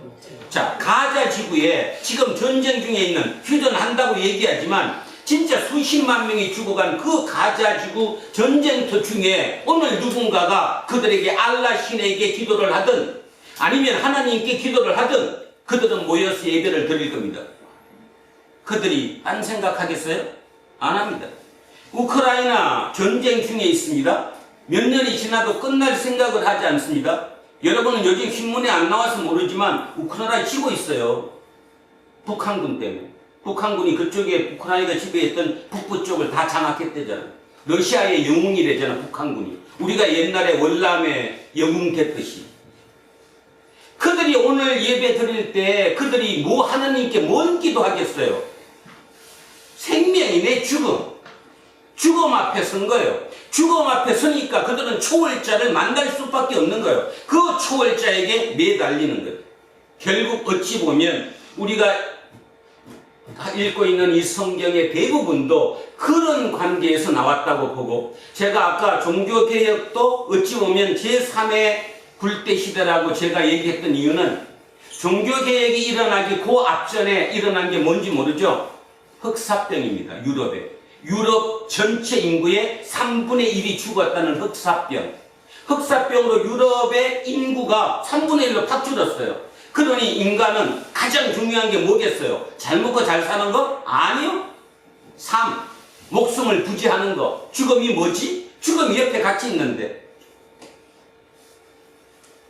Speaker 1: 자, 가자 지구에 지금 전쟁 중에 있는 휴전한다고 얘기하지만 진짜 수십만 명이 죽어간 그 가자 지구 전쟁터 중에 오늘 누군가가 그들에게 알라 신에게 기도를 하든 아니면 하나님께 기도를 하든 그들은 모여서 예배를 드릴 겁니다. 그들이 안 생각하겠어요? 안 합니다. 우크라이나 전쟁 중에 있습니다. 몇 년이 지나도 끝날 생각을 하지 않습니다. 여러분은 요즘 신문에 안 나와서 모르지만 우크라이나 지고 있어요. 북한군 때문에. 북한군이 그쪽에 우크라이나가 지배했던 북부 쪽을 다 장악했대잖아. 러시아의 영웅이래잖아, 북한군이. 우리가 옛날에 월남에 영웅됐듯이. 그들이 오늘 예배 드릴 때 그들이 뭐 하나님께 뭔 기도하겠어요? 생명이 내 죽음. 죽음 앞에 선 거예요. 죽음 앞에 서니까 그들은 초월자를 만날 수밖에 없는 거예요. 그 초월자에게 매달리는 거예요. 결국 어찌 보면 우리가 읽고 있는 이 성경의 대부분도 그런 관계에서 나왔다고 보고, 제가 아까 종교개혁도 어찌 보면 제3의 굴대시대라고 제가 얘기했던 이유는 종교개혁이 일어나기 그 앞전에 일어난 게 뭔지 모르죠? 흑사병입니다. 유럽 전체 인구의 3분의 1이 죽었다는 흑사병. 흑사병으로 유럽의 인구가 3분의 1로 탁 줄었어요. 그러니 인간은 가장 중요한 게 뭐겠어요? 잘 먹고 잘 사는 거? 아니요. 삶, 목숨을 부지하는 거. 죽음이 뭐지? 죽음이 옆에 같이 있는데.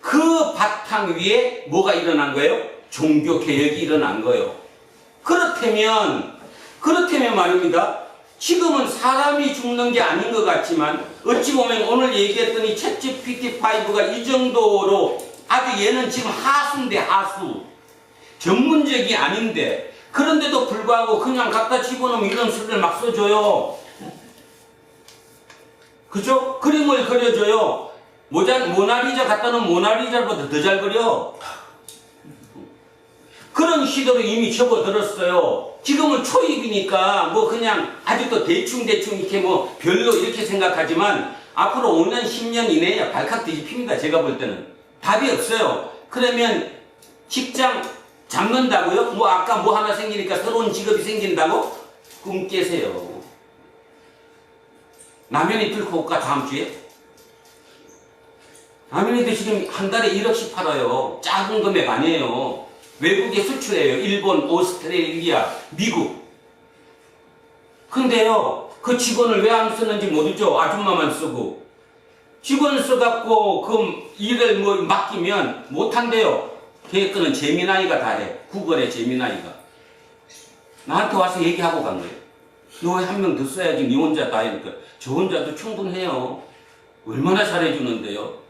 Speaker 1: 그 바탕 위에 뭐가 일어난 거예요? 종교개혁이 일어난 거예요. 그렇다면 말입니다. 지금은 사람이 죽는 게 아닌 것 같지만 어찌 보면 오늘 얘기했던 이 챗GPT5가 이 정도로 아주 얘는 지금 하수인데 하수. 전문적이 아닌데 그런데도 불구하고 그냥 갖다 집어넣으면 이런 소리를 막 써줘요. 그죠? 그림을 그려줘요. 모나리자 갖다 놓으면 모나리자보다 더 잘 그려. 그런 시대로 이미 접어들었어요. 지금은 초입이니까 뭐 그냥 아직도 대충 이렇게 뭐 별로 이렇게 생각하지만 앞으로 5년 10년 이내에 발칵 뒤집힙니다. 제가 볼 때는 답이 없어요. 그러면 직장 잡는다고요? 뭐 아까 뭐 하나 생기니까 새로운 직업이 생긴다고? 꿈 깨세요. 라면이 뚫고 올까 다음 주에? 라면이도 지금 한 달에 1억씩 팔아요. 작은 금액 아니에요. 외국에 수출해요. 일본, 오스트레일리아, 미국. 근데요, 그 직원을 왜 안 쓰는지 모르죠. 아줌마만 쓰고. 직원을 써갖고 그 일을 뭐 맡기면 못한대요. 계획권은 재미나이가 다 해. 구글의 재미나이가. 나한테 와서 얘기하고 간 거예요. 너 한 명 더 써야지. 니 혼자 다 하니까. 저 혼자도 충분해요. 얼마나 잘해주는데요.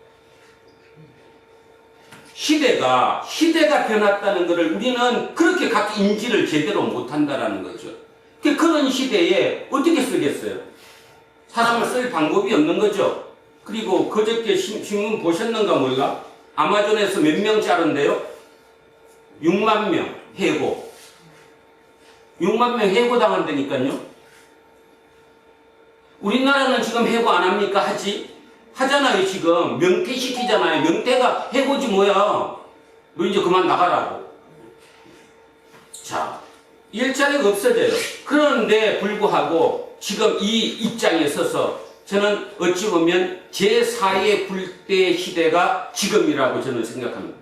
Speaker 1: 시대가 변했다는 것을 우리는 그렇게 각 인지를 제대로 못한다라는 거죠. 그런 시대에 어떻게 쓰겠어요? 사람을 쓸 방법이 없는 거죠. 그리고 그저께 신문 보셨는가 몰라? 아마존에서 몇 명 자른데요? 6만 명 해고. 6만 명 해고당한다니까요. 우리나라는 지금 해고 안 합니까? 하잖아요. 지금 명퇴시키잖아요. 명퇴가 해고지 뭐야. 너 이제 그만 나가라고. 자, 일자리가 없어져요. 그런데 불구하고 지금 이 입장에 서서 저는 어찌 보면 제4의 굴대 시대가 지금이라고 저는 생각합니다.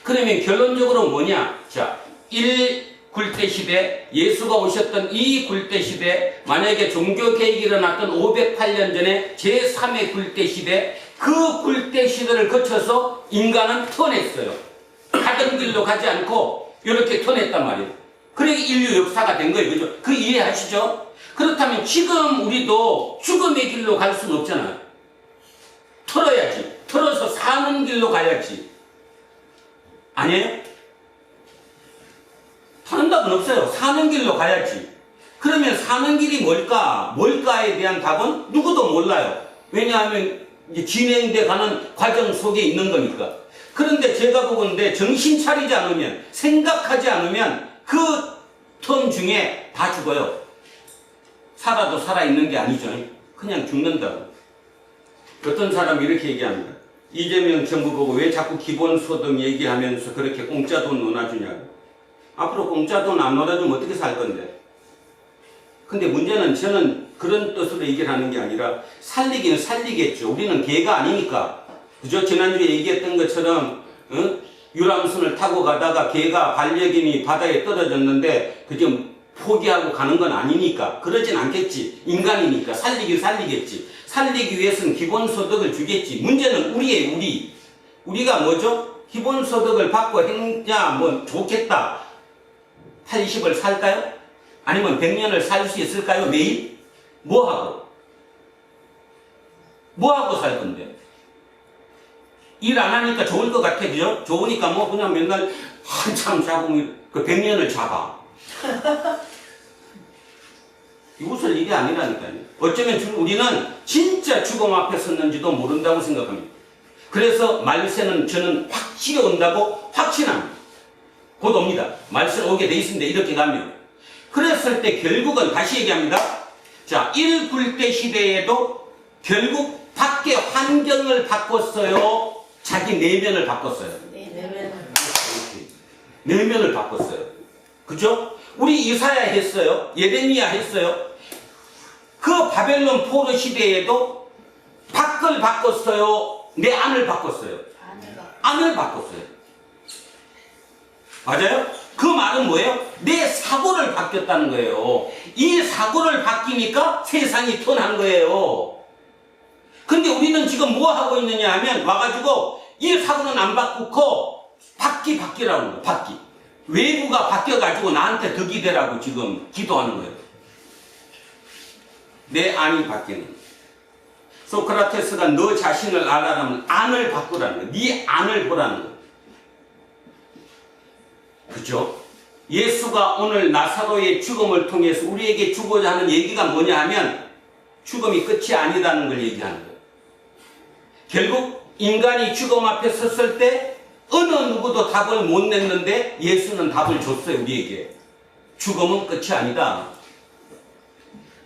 Speaker 1: 그러면 결론적으로 뭐냐? 자, 1. 굴대 시대, 예수가 오셨던 이 굴대 시대, 만약에 종교개혁이 일어났던 508년 전에 제3의 굴대 시대, 그 굴대 시대를 거쳐서 인간은 턴했어요. 가던 길로 가지 않고 이렇게 턴했단 말이에요. 그래 인류 역사가 된 거예요. 그죠? 그 이해하시죠? 그렇다면 지금 우리도 죽음의 길로 갈 수는 없잖아요. 털어야지. 털어서 사는 길로 가야지. 아니에요? 사는 답은 없어요. 사는 길로 가야지. 그러면 사는 길이 뭘까에 대한 답은 누구도 몰라요. 왜냐하면 이제 진행돼 가는 과정 속에 있는 거니까. 그런데 제가 보건대 정신 차리지 않으면, 생각하지 않으면 그 턴 중에 다 죽어요. 살아도 살아있는 게 아니죠. 그냥 죽는다고. 어떤 사람이 이렇게 얘기합니다. 이재명 정부 보고 왜 자꾸 기본소득 얘기하면서 그렇게 공짜 돈 논아주냐고. 앞으로 공짜 돈 안 놀아주면 어떻게 살 건데? 근데 문제는 저는 그런 뜻으로 얘기를 하는 게 아니라 살리기는 살리겠죠. 우리는 개가 아니니까. 그죠? 지난주에 얘기했던 것처럼 유람선을 타고 가다가 개가 반려견이 바다에 떨어졌는데 그저 포기하고 가는 건 아니니까. 그러진 않겠지. 인간이니까. 살리긴 살리겠지. 살리기 위해서는 기본소득을 주겠지. 문제는 우리의 우리. 우리가 뭐죠? 기본소득을 받고 행자 뭐 좋겠다. 80을 살까요? 아니면 100년을 살 수 있을까요? 매일? 뭐하고? 뭐하고 살 건데? 일 안 하니까 좋을 것 같아, 그죠? 좋으니까 뭐 그냥 맨날 한참 자고 그 100년을 잡아. 웃을 일이 아니라니까요. 어쩌면 우리는 진짜 죽음 앞에 섰는지도 모른다고 생각합니다. 그래서 말세는 저는 확실히 온다고 확신합니다. 곧 옵니다. 말세 오게 돼 있습니다. 이렇게 가면. 그랬을 때 결국은 다시 얘기합니다. 자, 1굴대 시대에도 결국 밖의 환경을 바꿨어요. 자기 내면을 바꿨어요. 내면을 바꿨어요. 그죠? 우리 이사야 했어요. 예레미야 했어요. 그 바벨론 포로 시대에도 밖을 바꿨어요. 내 안을 바꿨어요. 안을 바꿨어요. 맞아요? 그 말은 뭐예요? 내 사고를 바뀌었다는 거예요. 이 사고를 바뀌니까 세상이 변한 거예요. 근데 우리는 지금 뭐 하고 있느냐 하면 와가지고 이 사고는 안 바꾸고 바뀌라는 거예요. 바뀌. 외부가 바뀌어가지고 나한테 덕이 되라고 지금 기도하는 거예요. 내 안이 바뀌는 거예요. 소크라테스가 너 자신을 알아라면 안을 바꾸라는 거예요. 네 안을 보라는 거예요. 그죠? 예수가 오늘 나사로의 죽음을 통해서 우리에게 주고자 하는 얘기가 뭐냐 하면 죽음이 끝이 아니라는 걸 얘기하는 거예요. 결국 인간이 죽음 앞에 섰을 때 어느 누구도 답을 못 냈는데 예수는 답을 줬어요. 우리에게. 죽음은 끝이 아니다.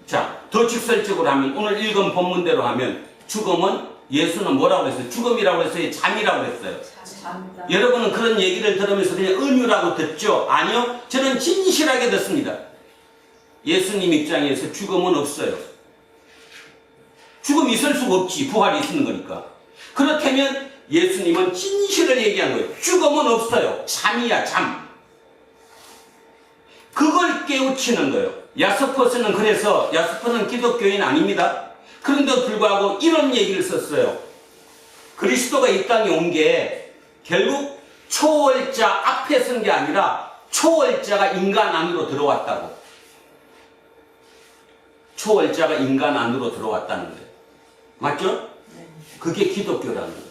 Speaker 1: 자, 더 직설적으로 하면 오늘 읽은 본문대로 하면 죽음은 예수는 뭐라고 했어요? 죽음이라고 했어요? 잠이라고 했어요? 여러분은 그런 얘기를 들으면서 그냥 은유라고 듣죠? 아니요. 저는 진실하게 듣습니다. 예수님 입장에서 죽음은 없어요. 죽음이 있을 수가 없지. 부활이 있는 거니까. 그렇다면 예수님은 진실을 얘기한 거예요. 죽음은 없어요. 잠이야, 잠. 그걸 깨우치는 거예요. 야스퍼스는 그래서 야스퍼는 기독교인 아닙니다. 그런데도 불구하고 이런 얘기를 썼어요. 그리스도가 이 땅에 온 게 결국 초월자 앞에 선 게 아니라 초월자가 인간 안으로 들어왔다고. 초월자가 인간 안으로 들어왔다는 거예요. 맞죠? 그게 기독교라는 거예요.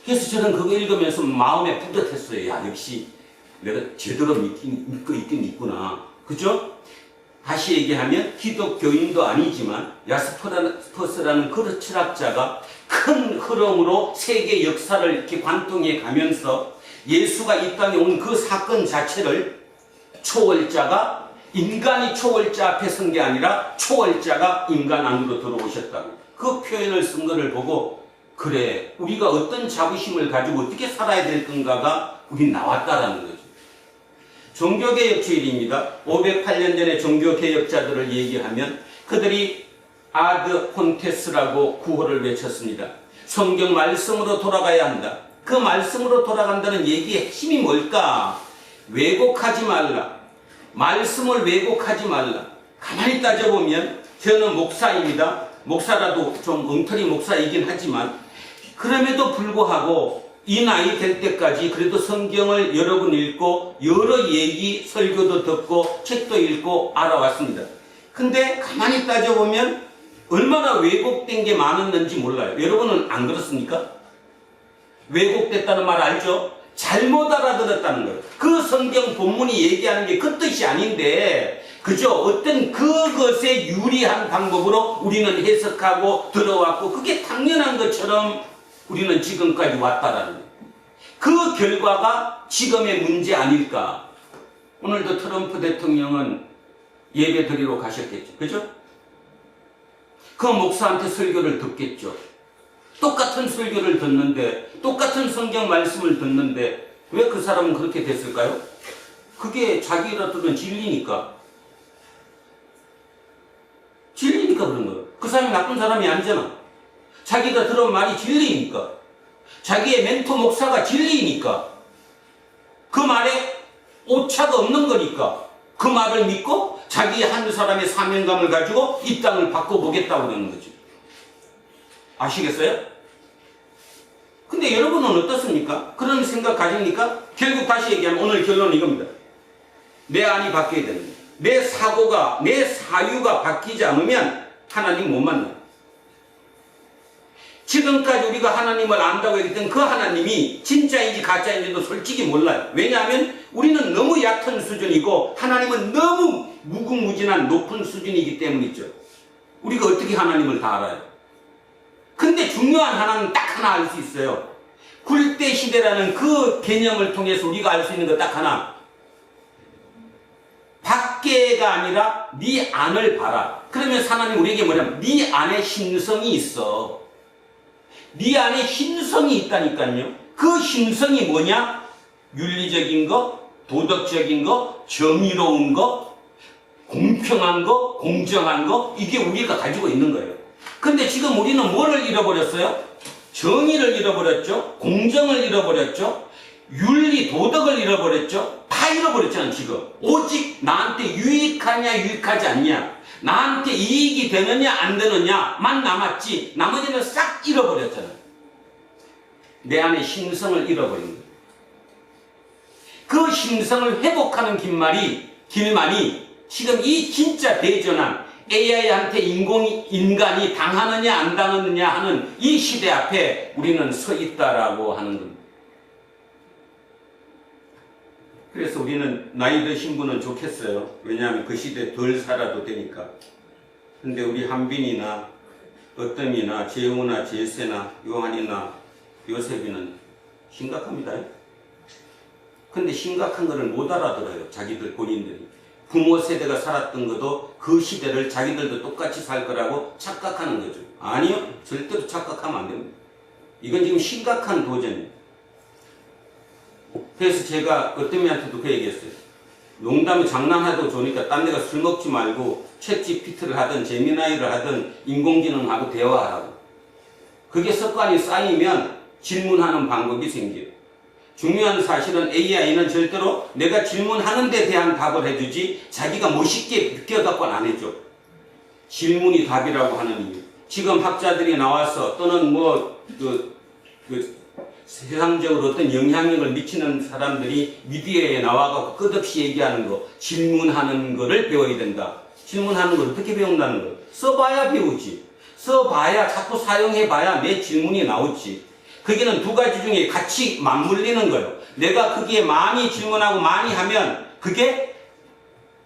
Speaker 1: 그래서 저는 그거 읽으면서 마음에 뿌듯했어요. 야, 역시 내가 제대로 믿고 있긴 있구나. 그죠? 다시 얘기하면 기독교인도 아니지만 야스퍼스라는 그 철학자가 큰 흐름으로 세계 역사를 이렇게 관통해 가면서 예수가 이 땅에 온 그 사건 자체를 초월자가 인간이 초월자 앞에 선 게 아니라 초월자가 인간 안으로 들어오셨다고. 그 표현을 쓴 것을 보고 그래, 우리가 어떤 자부심을 가지고 어떻게 살아야 될 건가가 우리 나왔다라는 거죠. 종교개혁주의입니다. 508년 전에 종교개혁자들을 얘기하면 그들이 아드 폰테스라고 구호를 외쳤습니다. 성경 말씀으로 돌아가야 한다. 그 말씀으로 돌아간다는 얘기의 핵심이 뭘까? 왜곡하지 말라. 말씀을 왜곡하지 말라. 가만히 따져보면 저는 목사입니다. 목사라도 좀 엉터리 목사이긴 하지만 그럼에도 불구하고 이 나이 될 때까지 그래도 성경을 여러 번 읽고 여러 얘기, 설교도 듣고 책도 읽고 알아왔습니다. 근데 가만히 따져보면 얼마나 왜곡된 게 많았는지 몰라요. 여러분은 안 그렇습니까? 왜곡됐다는 말 알죠? 잘못 알아들었다는 거예요. 그 성경 본문이 얘기하는 게 그 뜻이 아닌데 그죠? 어떤 그것에 유리한 방법으로 우리는 해석하고 들어왔고 그게 당연한 것처럼 우리는 지금까지 왔다라는 거예요. 그 결과가 지금의 문제 아닐까? 오늘도 트럼프 대통령은 예배 드리러 가셨겠죠. 그죠? 그 목사한테 설교를 듣겠죠. 똑같은 설교를 듣는데, 똑같은 성경 말씀을 듣는데 왜 그 사람은 그렇게 됐을까요? 그게 자기가 들은 진리니까. 진리니까 그런 거예요. 그 사람이 나쁜 사람이 아니잖아. 자기가 들은 말이 진리니까. 자기의 멘토 목사가 진리니까. 그 말에 오차가 없는 거니까. 그 말을 믿고 자기 한 사람의 사명감을 가지고 이 땅을 바꿔보겠다고 그러는 거지. 아시겠어요? 근데 여러분은 어떻습니까? 그런 생각 가지니까 결국 다시 얘기하면 오늘 결론은 이겁니다. 내 안이 바뀌어야 되는 거예요. 내 사고가, 내 사유가 바뀌지 않으면 하나님 못 만나요. 지금까지 우리가 하나님을 안다고 했기 때문에 그 하나님이 진짜인지 가짜인지도 솔직히 몰라요. 왜냐하면 우리는 너무 얕은 수준이고 하나님은 너무 무궁무진한 높은 수준이기 때문이죠. 우리가 어떻게 하나님을 다 알아요? 근데 중요한 하나는 딱 하나 알 수 있어요. 굴대 시대라는 그 개념을 통해서 우리가 알 수 있는 거 딱 하나. 밖에가 아니라 네 안을 봐라. 그러면 하나님 우리에게 뭐냐면 네 안에 신성이 있어. 네 안에 신성이 있다니까요. 그 신성이 뭐냐? 윤리적인 거, 도덕적인 거, 정의로운 거, 공평한 거, 공정한 거, 이게 우리가 가지고 있는 거예요. 근데 지금 우리는 뭐를 잃어버렸어요? 정의를 잃어버렸죠. 공정을 잃어버렸죠. 윤리, 도덕을 잃어버렸죠. 다 잃어버렸잖아 지금. 오직 나한테 유익하냐 유익하지 않냐, 나한테 이익이 되느냐 안 되느냐만 남았지 나머지는 싹 잃어버렸잖아. 내 안에 신성을 잃어버린 거예요. 그 신성을 회복하는 길만이 지금 이 진짜 대전한 AI한테 인간이 당하느냐 안 당하느냐 하는 이 시대 앞에 우리는 서 있다라고 하는 겁니다. 그래서 우리는 나이 드신 분은 좋겠어요. 왜냐하면 그 시대에 덜 살아도 되니까. 근데 우리 한빈이나 어뜸이나 재웅이나 제세나 요한이나 요셉이는 심각합니다. 근데 심각한 거를 못 알아들어요. 자기들 본인들이. 부모 세대가 살았던 것도 그 시대를 자기들도 똑같이 살 거라고 착각하는 거죠. 아니요. 절대로 착각하면 안 됩니다. 이건 지금 심각한 도전이에요. 그래서 제가 어떤 분한테도 그 얘기했어요. 농담이 장난하도 좋으니까 딴 데가 술 먹지 말고 챗GPT를 하든 제미나이를 하든 인공지능하고 대화하라고. 그게 습관이 쌓이면 질문하는 방법이 생겨요. 중요한 사실은 AI는 절대로 내가 질문하는 데 대한 답을 해주지 자기가 멋있게 느껴갖고는 안 해줘. 질문이 답이라고 하는 이유. 지금 학자들이 나와서 또는 세상적으로 어떤 영향력을 미치는 사람들이 미디어에 나와서 끝없이 얘기하는 거, 질문하는 거를 배워야 된다. 질문하는 걸 어떻게 배운다는 거? 써봐야 배우지. 써봐야, 자꾸 사용해봐야 내 질문이 나오지. 거기는 두 가지 중에 같이 맞물리는 거예요. 내가 거기에 많이 질문하고 많이 하면 그게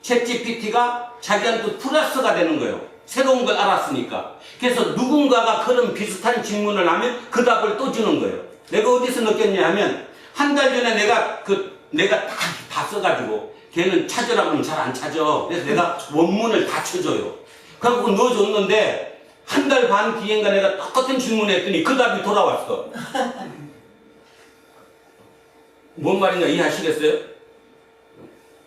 Speaker 1: 챗GPT가 자기한테 플러스가 되는 거예요. 새로운 걸 알았으니까. 그래서 누군가가 그런 비슷한 질문을 하면 그 답을 또 주는 거예요. 내가 어디서 느꼈냐 하면 한 달 전에 내가 다 써가지고 걔는 찾으라고 하면 잘 안 찾아. 그래서 내가 원문을 다 쳐줘요. 그래갖고 넣어줬는데 한 달 반 뒤엔가 내가 똑같은 질문을 했더니 그 답이 돌아왔어. 뭔 말인가 이해하시겠어요?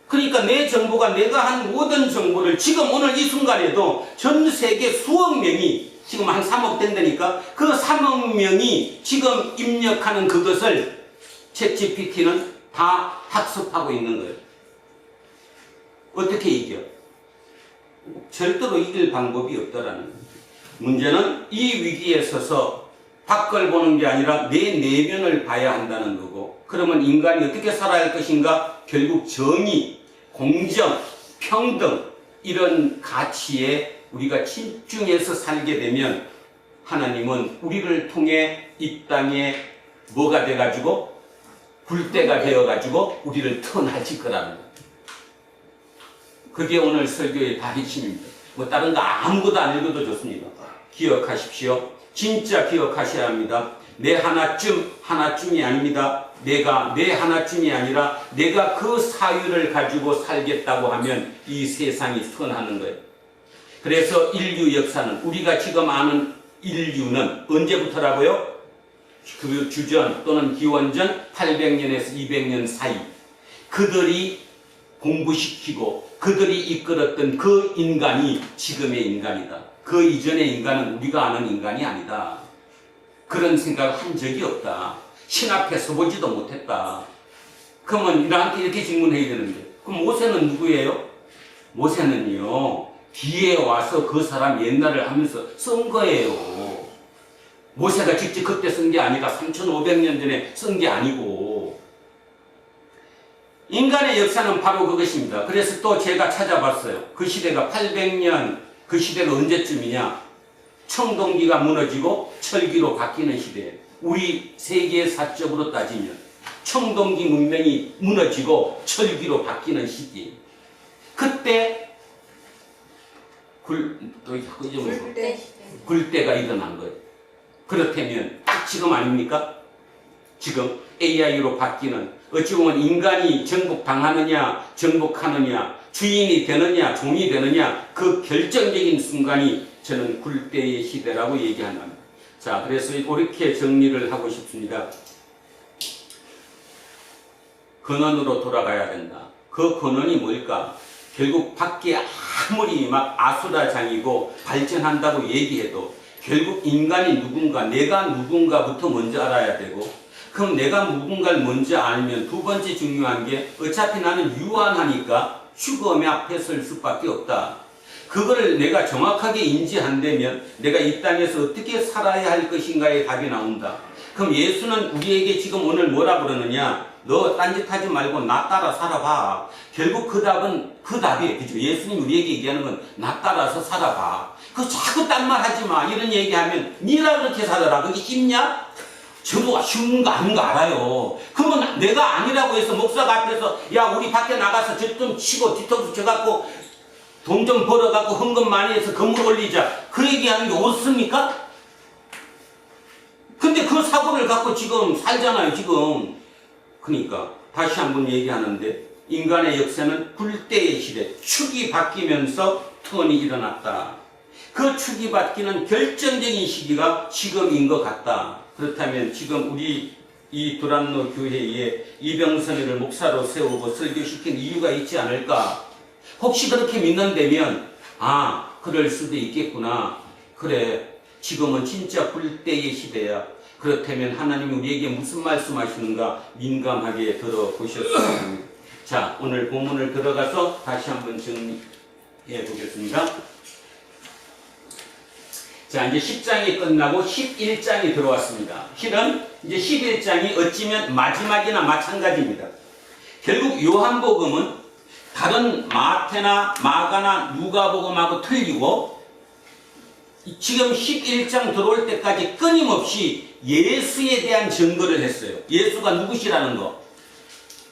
Speaker 1: 그러니까 내 정보가 내가 한 모든 정보를 지금 오늘 이 순간에도 전 세계 수억 명이 지금 한 3억 된다니까 그 3억 명이 지금 입력하는 그것을 챗GPT는 다 학습하고 있는 거예요. 어떻게 이겨? 절대로 이길 방법이 없다라는 거예요. 문제는 이 위기에 서서 밖을 보는 게 아니라 내 내면을 봐야 한다는 거고, 그러면 인간이 어떻게 살아야 할 것인가? 결국 정의, 공정, 평등 이런 가치에 우리가 집중해서 살게 되면 하나님은 우리를 통해 이 땅에 뭐가 돼가지고 굴대가 되어가지고 우리를 턴하실 거라는 거예요. 그게 오늘 설교의 가르침입니다. 뭐 다른 거 아무것도 안 읽어도 좋습니다. 기억하십시오. 진짜 기억하셔야 합니다. 내 하나쯤이 아닙니다. 내가 내 하나쯤이 아니라 내가 그 사유를 가지고 살겠다고 하면 이 세상이 선하는 거예요. 그래서 인류 역사는 우리가 지금 아는 인류는 언제부터라고요? 그 주전 또는 기원전 800년에서 200년 사이 그들이 공부시키고 그들이 이끌었던 그 인간이 지금의 인간이다. 그 이전의 인간은 우리가 아는 인간이 아니다. 그런 생각을 한 적이 없다. 신 앞에 서보지도 못했다. 그러면 나한테 이렇게 질문해야 되는데 그럼 모세는 누구예요? 모세는요 뒤에 와서 그 사람 옛날을 하면서 쓴 거예요. 모세가 직접 그때 쓴 게 아니라 3500년 전에 쓴 게 아니고 인간의 역사는 바로 그것입니다. 그래서 또 제가 찾아봤어요. 그 시대가 800년 그 시대가 언제쯤이냐 청동기가 무너지고 철기로 바뀌는 시대. 우리 세계 사적으로 따지면 청동기 문명이 무너지고 철기로 바뀌는 시기. 그때
Speaker 5: 굴대 시대.
Speaker 1: 굴대가 일어난 거예요. 그렇다면 지금 아닙니까? 지금 AI로 바뀌는 어찌 보면 인간이 정복당하느냐 정복하느냐 주인이 되느냐 종이 되느냐 그 결정적인 순간이 저는 굴대의 시대라고 얘기한다. 자, 그래서 이렇게 정리를 하고 싶습니다. 근원으로 돌아가야 된다. 그 근원이 뭘까? 결국 밖에 아무리 막 아수라장이고 발전한다고 얘기해도 결국 인간이 누군가, 내가 누군가부터 먼저 알아야 되고 그럼 내가 누군가를 먼저 알면 두 번째 중요한 게 어차피 나는 유한하니까 죽음의 앞에 설 수밖에 없다. 그거를 내가 정확하게 인지한다면 내가 이 땅에서 어떻게 살아야 할 것인가의 답이 나온다. 그럼 예수는 우리에게 지금 오늘 뭐라 그러느냐? 너 딴짓하지 말고 나 따라 살아봐. 결국 그 답은 그 답이에요. 그죠? 예수님 우리에게 얘기하는 건 나 따라서 살아봐. 그 자꾸 딴 말 하지 마. 이런 얘기하면 니라 그렇게 살아라. 그게 쉽냐? 저도 쉬운 거 아닌 거 알아요. 그러면 내가 아니라고 해서 목사가 앞에서 야 우리 밖에 나가서 저 좀 치고 뒤통수 쳐갖고 돈 좀 벌어갖고 헌금 많이 해서 건물 올리자. 그 얘기하는 게 옳습니까? 근데 그 사고를 갖고 지금 살잖아요. 지금. 그러니까 다시 한번 얘기하는데 인간의 역사는 굴대의 시대, 축이 바뀌면서 턴이 일어났다. 그 축이 바뀌는 결정적인 시기가 지금인 것 같다. 그렇다면 지금 우리 이 두란노 교회에 이병선이를 목사로 세우고 설교시킨 이유가 있지 않을까? 혹시 그렇게 믿는다면 아 그럴 수도 있겠구나. 그래 지금은 진짜 굴대의 시대야. 그렇다면 하나님이 우리에게 무슨 말씀하시는가 민감하게 들어보셨습니다. 자, 오늘 본문을 들어가서 다시 한번 정리해 보겠습니다. 자, 이제 10장이 끝나고 11장이 들어왔습니다. 실은 이제 11장이 어찌면 마지막이나 마찬가지입니다. 결국 요한복음은 다른 마태나 마가나 누가복음하고 틀리고 지금 11장 들어올 때까지 끊임없이 예수에 대한 증거를 했어요. 예수가 누구시라는 거.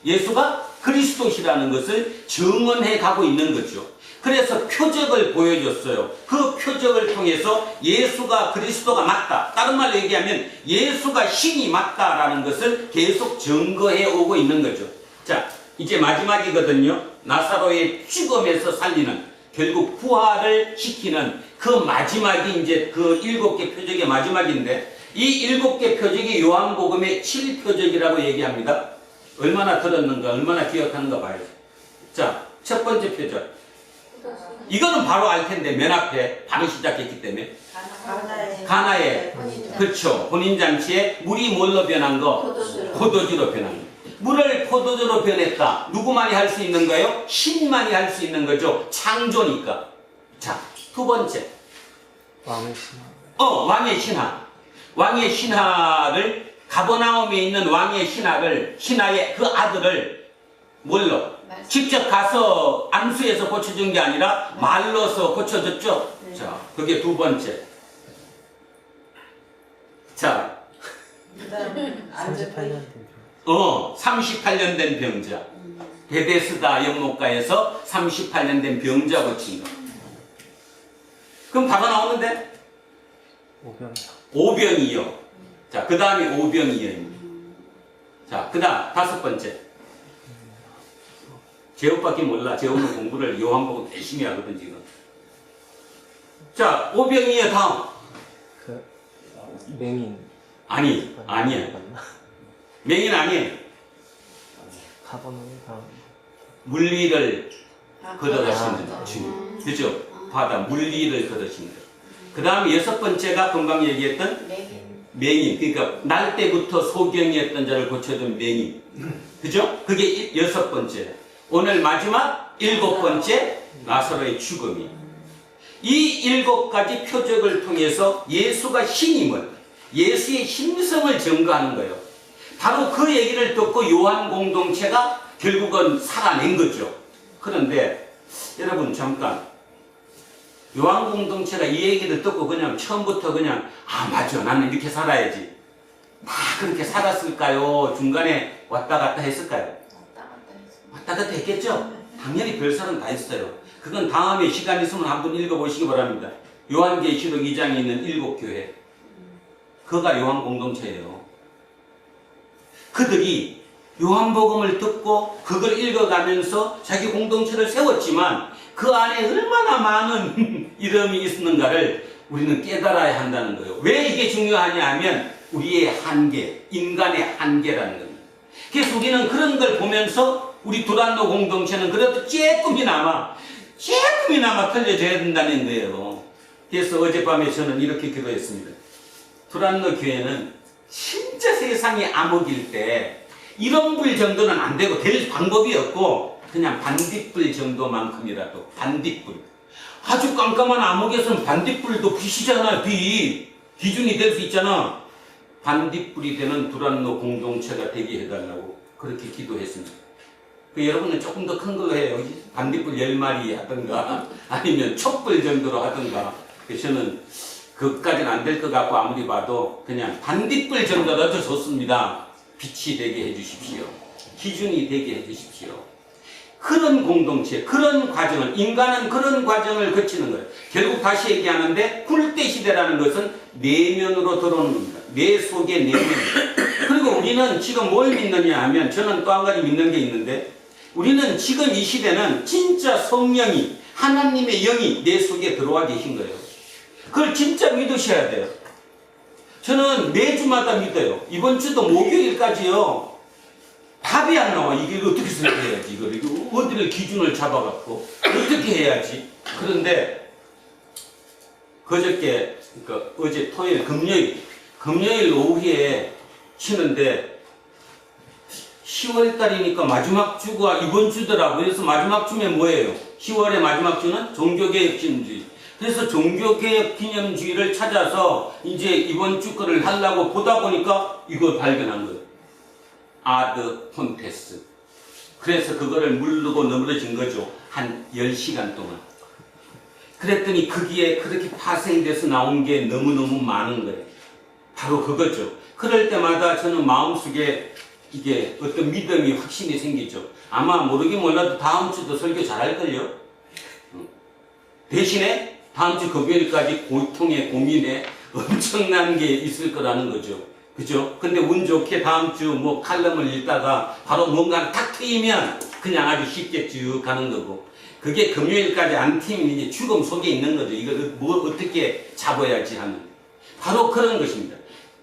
Speaker 1: 예수가 그리스도시라는 것을 증언해 가고 있는 거죠. 그래서 표적을 보여줬어요. 그 표적을 통해서 예수가 그리스도가 맞다. 다른 말로 얘기하면 예수가 신이 맞다라는 것을 계속 증거해 오고 있는 거죠. 자, 이제 마지막이거든요. 나사로의 죽음에서 살리는 결국 부활을 시키는 그 마지막이 이제 그 7개 표적의 마지막인데 이 7개 표적이 요한복음의 7표적이라고 얘기합니다. 얼마나 들었는가 얼마나 기억하는가 봐요. 자, 첫 번째 표적 이거는 바로 알 텐데 맨 앞에 바로 시작했기 때문에 가나의 그렇죠. 혼인잔치에 물이 뭘로 변한 거? 포도주로 변한 거. 물을 포도주로 변했다. 누구만이 할 수 있는 거예요? 신만이 할 수 있는 거죠. 창조니까. 자, 두 번째.
Speaker 2: 왕의 신하.
Speaker 1: 왕의 신하. 왕의 신하를 가버나움에 있는 왕의 신하의 그 아들을 뭘로? 직접 가서 안수해서 고쳐준 게 아니라 말로서 고쳐줬죠.
Speaker 5: 네.
Speaker 1: 자, 그게 두 번째. 자,
Speaker 2: 38년 된
Speaker 1: 38년 된 병자. 베데스다 연못가에서 38년 된 병자 고친 거. 그럼 답은 나오는데? 오병이요. 자, 그 다음에 오병이어입니다. 자, 그 다음 다섯 번째. 제옥밖에 몰라. 제옥은 공부를 요한복음 열심히 하거든 지금. 자, 오병이어 다음.
Speaker 2: 그 맹인.
Speaker 1: 아니야.
Speaker 2: 맞나?
Speaker 1: 맹인 아니에요.
Speaker 2: 가버는 가.
Speaker 1: 물리를
Speaker 5: 아,
Speaker 1: 걷어가시는
Speaker 2: 아,
Speaker 1: 주님. 그죠? 바다, 물리를 걷으신다. 그 다음에 여섯 번째가 금방 얘기했던 맹인. 그러니까 날 때부터 소경이었던 자를 고쳐준 맹인. 그죠? 그게 여섯 번째. 오늘 마지막 일곱 번째 나사로의 죽음이. 이 일곱 가지 표적을 통해서 예수가 신임을, 예수의 힘성을 증거하는 거예요. 바로 그 얘기를 듣고 요한 공동체가 결국은 살아낸 거죠. 그런데 여러분 잠깐, 요한 공동체가 이 얘기를 듣고 그냥 처음부터 그냥 맞아, 나는 이렇게 살아야지, 다 그렇게 살았을까요? 중간에 왔다 갔다 했을까요? 왔다 갔다 했겠죠? 당연히 별사람 다 했어요. 그건 다음에 시간 있으면 한번 읽어보시기 바랍니다. 요한계시록 2장에 있는 일곱 교회, 그가 요한 공동체예요. 그들이 요한복음을 듣고 그걸 읽어가면서 자기 공동체를 세웠지만 그 안에 얼마나 많은 이름이 있었는가를 우리는 깨달아야 한다는 거예요. 왜 이게 중요하냐 하면 우리의 한계, 인간의 한계라는 겁니다. 그래서 우리는 그런 걸 보면서 우리 두란노 공동체는 그래도 조금이나마 틀려져야 된다는 거예요. 그래서 어젯밤에 저는 이렇게 기도했습니다. 두란노 교회는 진짜 세상이 암흑일 때 이런 불 정도는 안 되고 될 방법이 없고 그냥 반딧불 정도만큼이라도, 반딧불, 아주 깜깜한 암흑에서는 반딧불도 빛이잖아. 기준이 될 수 있잖아. 반딧불이 되는 두란노 공동체가 되게 해달라고 그렇게 기도했습니다. 여러분은 조금 더 큰 걸로 해요. 반딧불 10마리 하든가 아니면 촛불 정도로 하든가. 저는 그것까지는 안 될 것 같고 아무리 봐도 그냥 반딧불 정도라도 좋습니다. 빛이 되게 해주십시오. 기준이 되게 해주십시오. 그런 공동체, 그런 과정을, 인간은 그런 과정을 거치는 거예요. 결국 다시 얘기하는데 굴대 시대라는 것은 내면으로 들어오는 겁니다. 내 속의 내면. 그리고 우리는 지금 뭘 믿느냐 하면, 저는 또 한 가지 믿는 게 있는데, 우리는 지금 이 시대는 진짜 성령이, 하나님의 영이 내 속에 들어와 계신 거예요. 그걸 진짜 믿으셔야 돼요. 저는 매주마다 믿어요. 이번 주도 목요일까지요. 답이 안 나와. 이게 어떻게 생각해야지, 이거 어디를 기준을 잡아갖고 어떻게 해야지. 그런데 그저께, 그러니까 어제 토요일, 금요일 오후에 치는데 10월달이니까 마지막 주가 이번 주더라고요. 그래서 마지막 주면 뭐예요? 10월의 마지막 주는 종교개혁 기념주의. 그래서 종교개혁 기념주의를 찾아서 이제 이번 주 거를 하려고 보다 보니까 이걸 발견한 거예요. 아드 폰테스. 그래서 그거를 물르고 넘어진 거죠. 한 10시간 동안. 그랬더니 거기에 그렇게 파생돼서 나온 게 너무너무 많은 거예요. 바로 그거죠. 그럴 때마다 저는 마음속에 이게 어떤 믿음이 확신이 생기죠. 아마 모르긴 몰라도 다음 주도 설교 잘할걸요. 대신에 다음 주 금요일까지 고통에 고민에 엄청난 게 있을 거라는 거죠. 그죠? 근데 운 좋게 다음 주 뭐 칼럼을 읽다가 바로 뭔가 탁 트이면 그냥 아주 쉽게 쭉 가는 거고, 그게 금요일까지 안 트이면 이제 죽음 속에 있는 거죠. 이걸 뭐 어떻게 잡아야지 하는. 바로 그런 것입니다.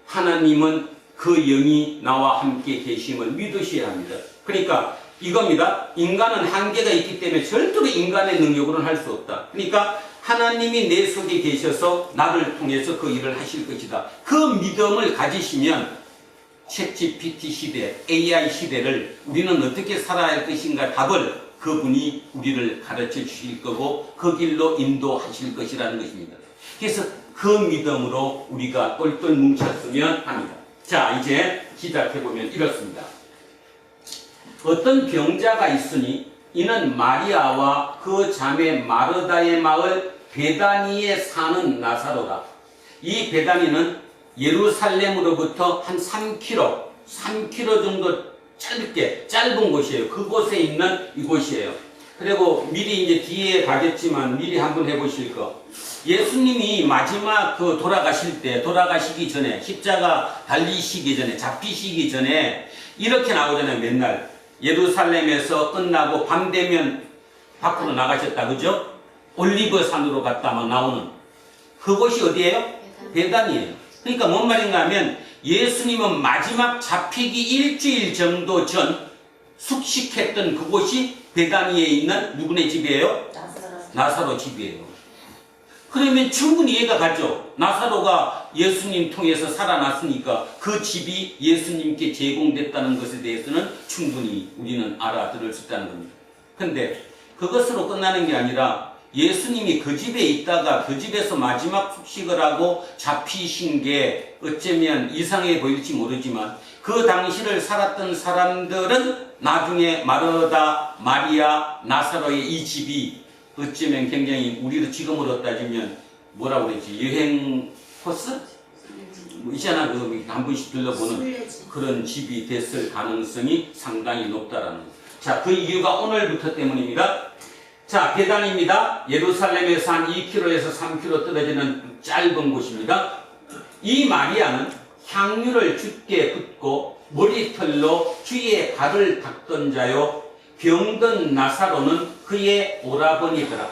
Speaker 1: 하나님은 그 영이 나와 함께 계심을 믿으셔야 합니다. 그러니까 이겁니다. 인간은 한계가 있기 때문에 절대로 인간의 능력으로는 할 수 없다. 그러니까 하나님이 내 속에 계셔서 나를 통해서 그 일을 하실 것이다. 그 믿음을 가지시면 챗GPT 시대, AI 시대를 우리는 어떻게 살아야 할 것인가 답을 그분이 우리를 가르쳐 주실 거고 그 길로 인도하실 것이라는 것입니다. 그래서 그 믿음으로 우리가 똘똘 뭉쳤으면 합니다. 자, 이제 시작해보면 이렇습니다. 어떤 병자가 있으니 이는 마리아와 그 자매 마르다의 마을 베다니에 사는 나사로라. 이 베다니는 예루살렘으로부터 한 3km 정도 짧은 곳이에요. 그곳에 있는 이곳이에요. 그리고 미리 이제 뒤에 가겠지만 미리 한번 해보실 거. 예수님이 마지막 돌아가시기 전에, 십자가 달리시기 전에, 잡히시기 전에 이렇게 나오잖아요. 맨날 예루살렘에서 끝나고 밤 되면 밖으로 나가셨다, 그죠? 올리브 산으로 갔다 막 나오는 그곳이 어디예요? 베단이에요. 그러니까 뭔 말인가 하면 예수님은 마지막 잡히기 일주일 정도 전 숙식했던 그곳이 베다니에 있는 누구네 집이에요? 나사로 집이에요. 그러면 충분히 이해가 가죠. 나사로가 예수님 통해서 살아났으니까 그 집이 예수님께 제공됐다는 것에 대해서는 충분히 우리는 알아들을 수 있다는 겁니다. 근데 그것으로 끝나는 게 아니라 예수님이 그 집에 있다가 그 집에서 마지막 숙식을 하고 잡히신 게 어쩌면 이상해 보일지 모르지만 그 당시를 살았던 사람들은 나중에 마르다, 마리아, 나사로의 이 집이 어쩌면 굉장히 우리로 지금으로 따지면 뭐라고 그랬지? 여행 코스? 뭐 있잖아. 그 한 번씩 들러보는 그런 집이 됐을 가능성이 상당히 높다라는 거. 자, 그 이유가 오늘부터 때문입니다. 자, 베단입니다. 예루살렘에서 한 2km에서 3km 떨어지는 짧은 곳입니다. 이 마리아는 향유를 주께 붓고 머리털로 주의 발을 닦던 자요, 병든 나사로는 그의 오라버니더라.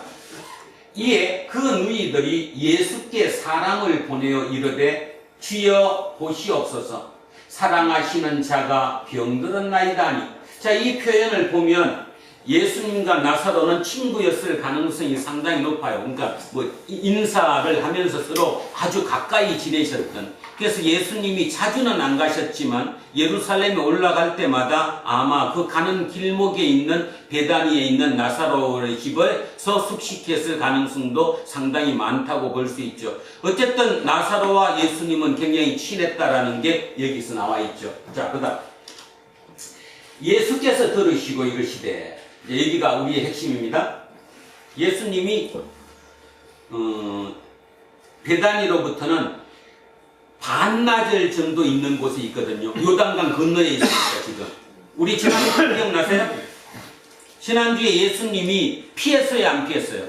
Speaker 1: 이에 그 누이들이 예수께 사람을 보내어 이르되 주여 보시옵소서, 사랑하시는 자가 병들었나이다 하니. 자, 이 표현을 보면 예수님과 나사로는 친구였을 가능성이 상당히 높아요. 그러니까 뭐 인사를 하면서 서로 아주 가까이 지내셨던. 그래서 예수님이 자주는 안 가셨지만 예루살렘에 올라갈 때마다 아마 그 가는 길목에 있는 베다니에 있는 나사로의 집에서 숙식했을 가능성도 상당히 많다고 볼 수 있죠. 어쨌든 나사로와 예수님은 굉장히 친했다라는 게 여기서 나와 있죠. 자, 그다음 예수께서 들으시고 이르시되, 여기가 우리의 핵심입니다. 예수님이 베다니로부터는 반나절 정도 있는 곳에 있거든요. 요단강 건너에 있으니까 지금. 우리 지난주 기억나세요? 지난주에 예수님이 피했어요, 안 피했어요?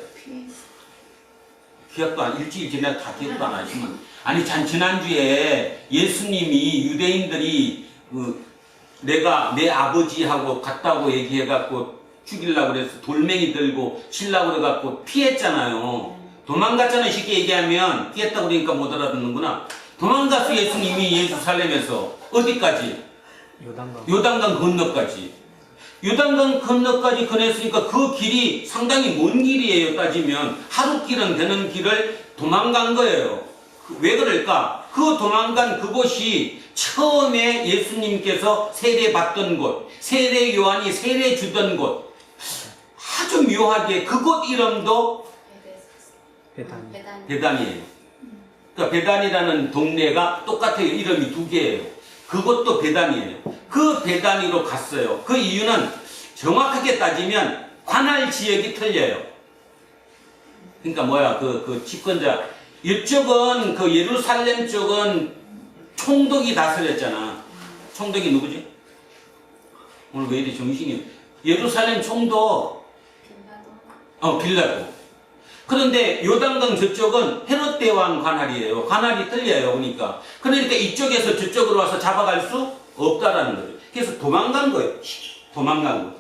Speaker 1: 기억도 안, 일주일 지나 다 기억도 안 하시면. 아니, 지난주에 예수님이 유대인들이 내가 내 아버지하고 같다고 얘기해갖고 죽이려고 그래서 돌멩이 들고 치려고 그래갖고 피했잖아요. 도망갔잖아요. 쉽게 얘기하면 피했다고 그러니까 못 알아듣는구나. 도망갔어. 예수님이 예루살렘에서 어디까지? 요단강 건너까지. 요단강 건너까지 건했으니까 그 길이 상당히 먼 길이에요. 따지면 하루 길은 되는 길을 도망간 거예요. 왜 그럴까? 그 도망간 그곳이 처음에 예수님께서 세례 받던 곳, 세례 요한이 세례 주던 곳, 아주 묘하게 그곳 이름도 베단이에요. 그러니까 베단이라는 동네가 똑같아요. 이름이 두 개예요. 그것도 베단이에요. 그 베단이로 갔어요. 그 이유는 정확하게 따지면 관할 지역이 틀려요. 그러니까 뭐야, 그 집권자, 이쪽은 그 예루살렘 쪽은 총독이 다스렸잖아. 총독이 누구지? 오늘 왜 이리 정신이. 예루살렘 총독 빌라도. 그런데 요단강 저쪽은 헤롯 대왕 관할이에요. 관할이 틀려요. 그러니까 이쪽에서 저쪽으로 와서 잡아갈 수 없다라는 거죠. 그래서 도망간 거예요. 도망간 거.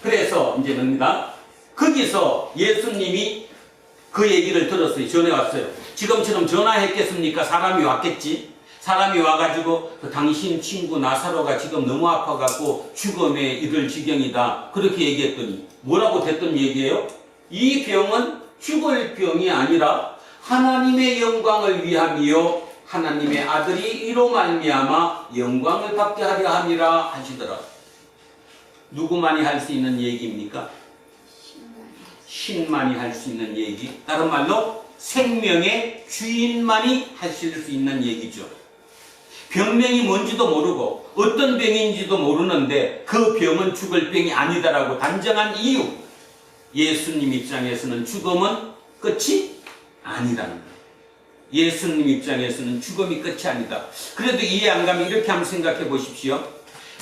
Speaker 1: 그래서 이제 뭡니다. 거기서 예수님이 그 얘기를 들었어요. 전해 왔어요. 지금처럼 전화했겠습니까? 사람이 왔겠지. 사람이 와가지고 당신 친구 나사로가 지금 너무 아파갖고 죽음에 이를 지경이다. 그렇게 얘기했더니 뭐라고 됐던 얘기예요? 이 병은 죽을 병이 아니라 하나님의 영광을 위함이요 하나님의 아들이 이로 말미암아 영광을 받게 하려 함이라 하시더라. 누구만이 할 수 있는 얘기입니까? 신만이 할 수 있는 얘기. 다른 말로 생명의 주인만이 하실 수 있는 얘기죠. 병명이 뭔지도 모르고 어떤 병인지도 모르는데 그 병은 죽을 병이 아니다라고 단정한 이유. 예수님 입장에서는 죽음은 끝이 아니라는 거예요. 예수님 입장에서는 죽음이 끝이 아니다. 그래도 이해 안 가면 이렇게 한번 생각해 보십시오.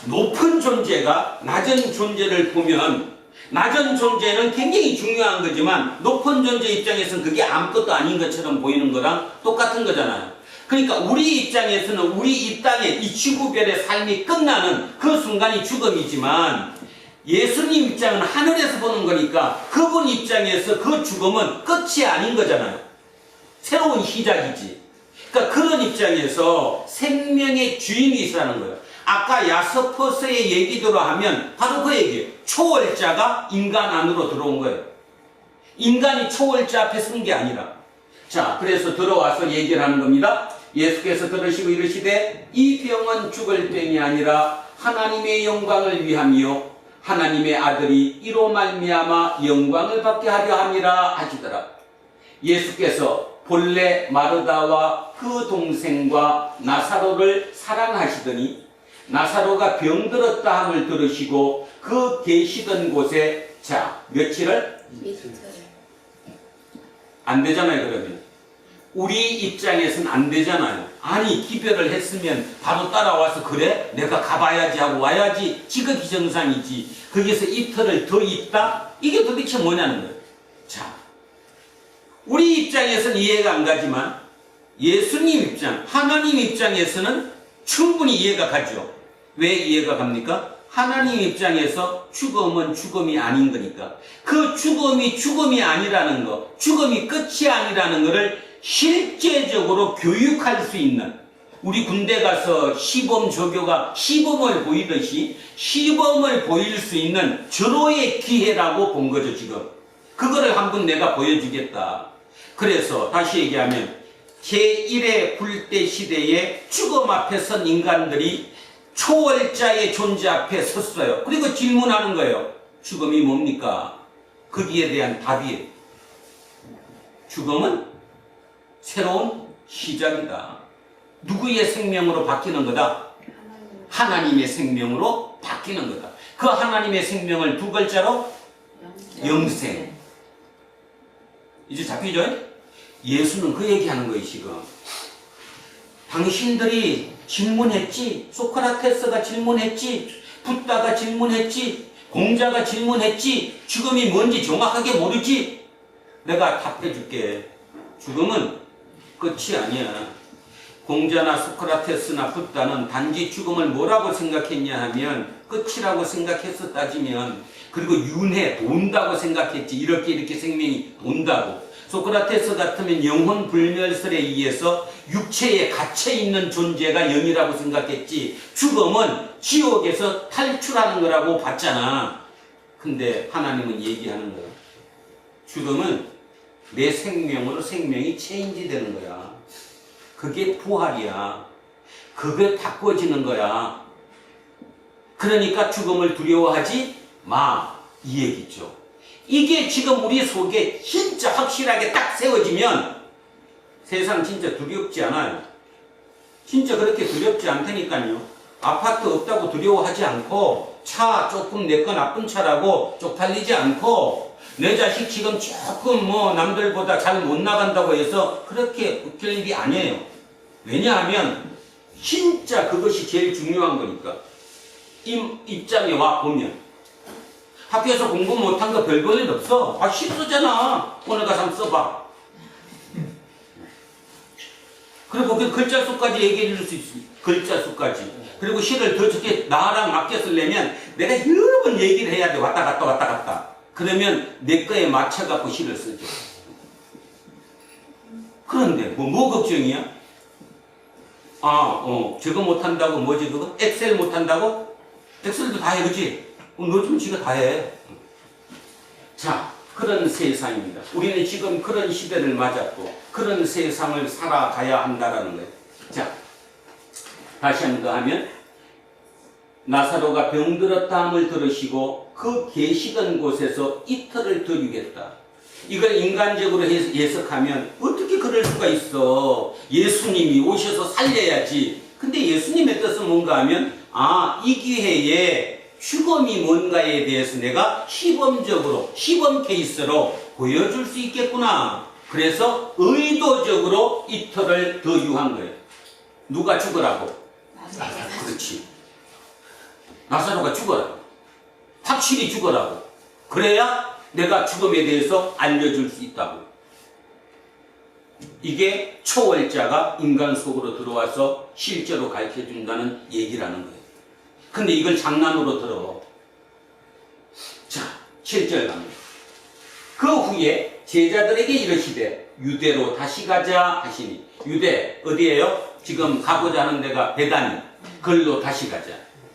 Speaker 1: 높은 존재가 낮은 존재를 보면 낮은 존재는 굉장히 중요한 거지만 높은 존재 입장에서는 그게 아무것도 아닌 것처럼 보이는 거랑 똑같은 거잖아요. 그러니까 우리 입장에서는 우리 이 땅에 이 지구별의 삶이 끝나는 그 순간이 죽음이지만 예수님 입장은 하늘에서 보는 거니까 그분 입장에서 그 죽음은 끝이 아닌 거잖아요. 새로운 시작이지. 그러니까 그런 입장에서 생명의 주인이시라는 거예요. 아까 야스퍼스의 얘기대로 하면 바로 그 얘기예요. 초월자가 인간 안으로 들어온 거예요. 인간이 초월자 앞에 선 게 아니라. 자, 그래서 들어와서 얘기를 하는 겁니다. 예수께서 들으시고 이르시되 이 병은 죽을 병이 아니라 하나님의 영광을 위함이요 하나님의 아들이 이로 말미암아 영광을 받게 하려 함이라 하시더라. 예수께서 본래 마르다와 그 동생과 나사로를 사랑하시더니 나사로가 병들었다 함을 들으시고 그 계시던 곳에 자 며칠을 안 되잖아요. 그러면 우리 입장에서는 안 되잖아요. 아니 기별을 했으면 바로 따라와서 그래 내가 가봐야지 하고 와야지 지극히 정상이지. 거기서 이틀을 더 있다? 이게 도대체 뭐냐는 거예요. 자, 우리 입장에서는 이해가 안 가지만 예수님 입장, 하나님 입장에서는 충분히 이해가 가죠. 왜 이해가 갑니까? 하나님 입장에서 죽음은 죽음이 아닌 거니까. 그 죽음이 죽음이 아니라는 거, 죽음이 끝이 아니라는 거를 실제적으로 교육할 수 있는, 우리 군대 가서 시범 조교가 시범을 보이듯이 시범을 보일 수 있는 절호의 기회라고 본 거죠, 지금. 그거를 한번 내가 보여주겠다. 그래서 다시 얘기하면 제1의 굴대 시대에 죽음 앞에 선 인간들이 초월자의 존재 앞에 섰어요. 그리고 질문하는 거예요. 죽음이 뭡니까? 거기에 대한 답이에요. 죽음은 새로운 시작이다. 누구의 생명으로 바뀌는 거다? 하나님의 생명으로 바뀌는 거다. 그 하나님의 생명을 두 글자로 영생. 이제 잡히죠? 예수는 그 얘기하는 거예요, 지금. 당신들이 질문했지, 소크라테스가 질문했지, 붓다가 질문했지, 공자가 질문했지, 죽음이 뭔지 정확하게 모르지? 내가 답해줄게. 죽음은 끝이 아니야. 공자나 소크라테스나 붓다는 단지 죽음을 뭐라고 생각했냐 하면 끝이라고 생각했어 따지면, 그리고 윤회, 돈다고 생각했지. 이렇게 생명이 돈다고. 소크라테스 같으면 영혼 불멸설에 의해서 육체에 갇혀있는 존재가 영이라고 생각했지. 죽음은 지옥에서 탈출하는 거라고 봤잖아. 근데 하나님은 얘기하는 거야. 죽음은 내 생명으로 생명이 체인지 되는 거야. 그게 부활이야. 그게 바꿔지는 거야. 그러니까 죽음을 두려워하지 마. 이 얘기죠. 이게 지금 우리 속에 진짜 확실하게 딱 세워지면 세상 진짜 두렵지 않아요. 진짜 그렇게 두렵지 않다니까요. 아파트 없다고 두려워하지 않고, 차 조금 내 거 나쁜 차라고 쪽팔리지 않고, 내 자식 지금 조금 뭐 남들보다 잘 못 나간다고 해서 그렇게 웃길 일이 아니에요. 왜냐하면 진짜 그것이 제일 중요한 거니까. 입장에 와 보면 학교에서 공부 못한 거 별 볼 일 없어. 아, 시 쓰잖아. 오늘 가서 한번 써봐. 그리고 그 글자 수까지 얘기해 줄 수 있어. 글자 수까지. 그리고 시를 더 좋게 나랑 맞게 쓰려면 내가 여러 번 얘기를 해야 돼. 왔다 갔다 왔다 갔다. 그러면 내 거에 맞춰갖고 시를 쓰죠. 그런데 뭐 걱정이야? 저거 못한다고 뭐지 그거? 엑셀 못한다고? 엑셀도 다 해, 그치? 너 좀 지가 다 해. 자, 그런 세상입니다. 우리는 지금 그런 시대를 맞았고 그런 세상을 살아가야 한다라는 거예요. 자, 다시 한 번 더 하면 나사로가 병들었다 함을 들으시고 그 계시던 곳에서 이틀을 더 유겠다. 이걸 인간적으로 해석하면 어떻게 그럴 수가 있어. 예수님이 오셔서 살려야지. 근데 예수님의 뜻은 뭔가 하면 이 기회에 죽음이 뭔가에 대해서 내가 시범적으로, 시범 케이스로 보여줄 수 있겠구나. 그래서 의도적으로 이틀을 더 유한 거예요. 누가 죽으라고? 그렇지. 나사로가 죽어라고. 확실히 죽어라고. 그래야 내가 죽음에 대해서 알려줄 수 있다고. 이게 초월자가 인간 속으로 들어와서 실제로 가르쳐준다는 얘기라는 거예요. 근데 이걸 장난으로 들어. 자, 7절 갑니다. 그 후에 제자들에게 이르시되 유대로 다시 가자 하시니. 유대 어디예요? 지금 가고자 하는 데가 베다니. 걸로 다시 가자.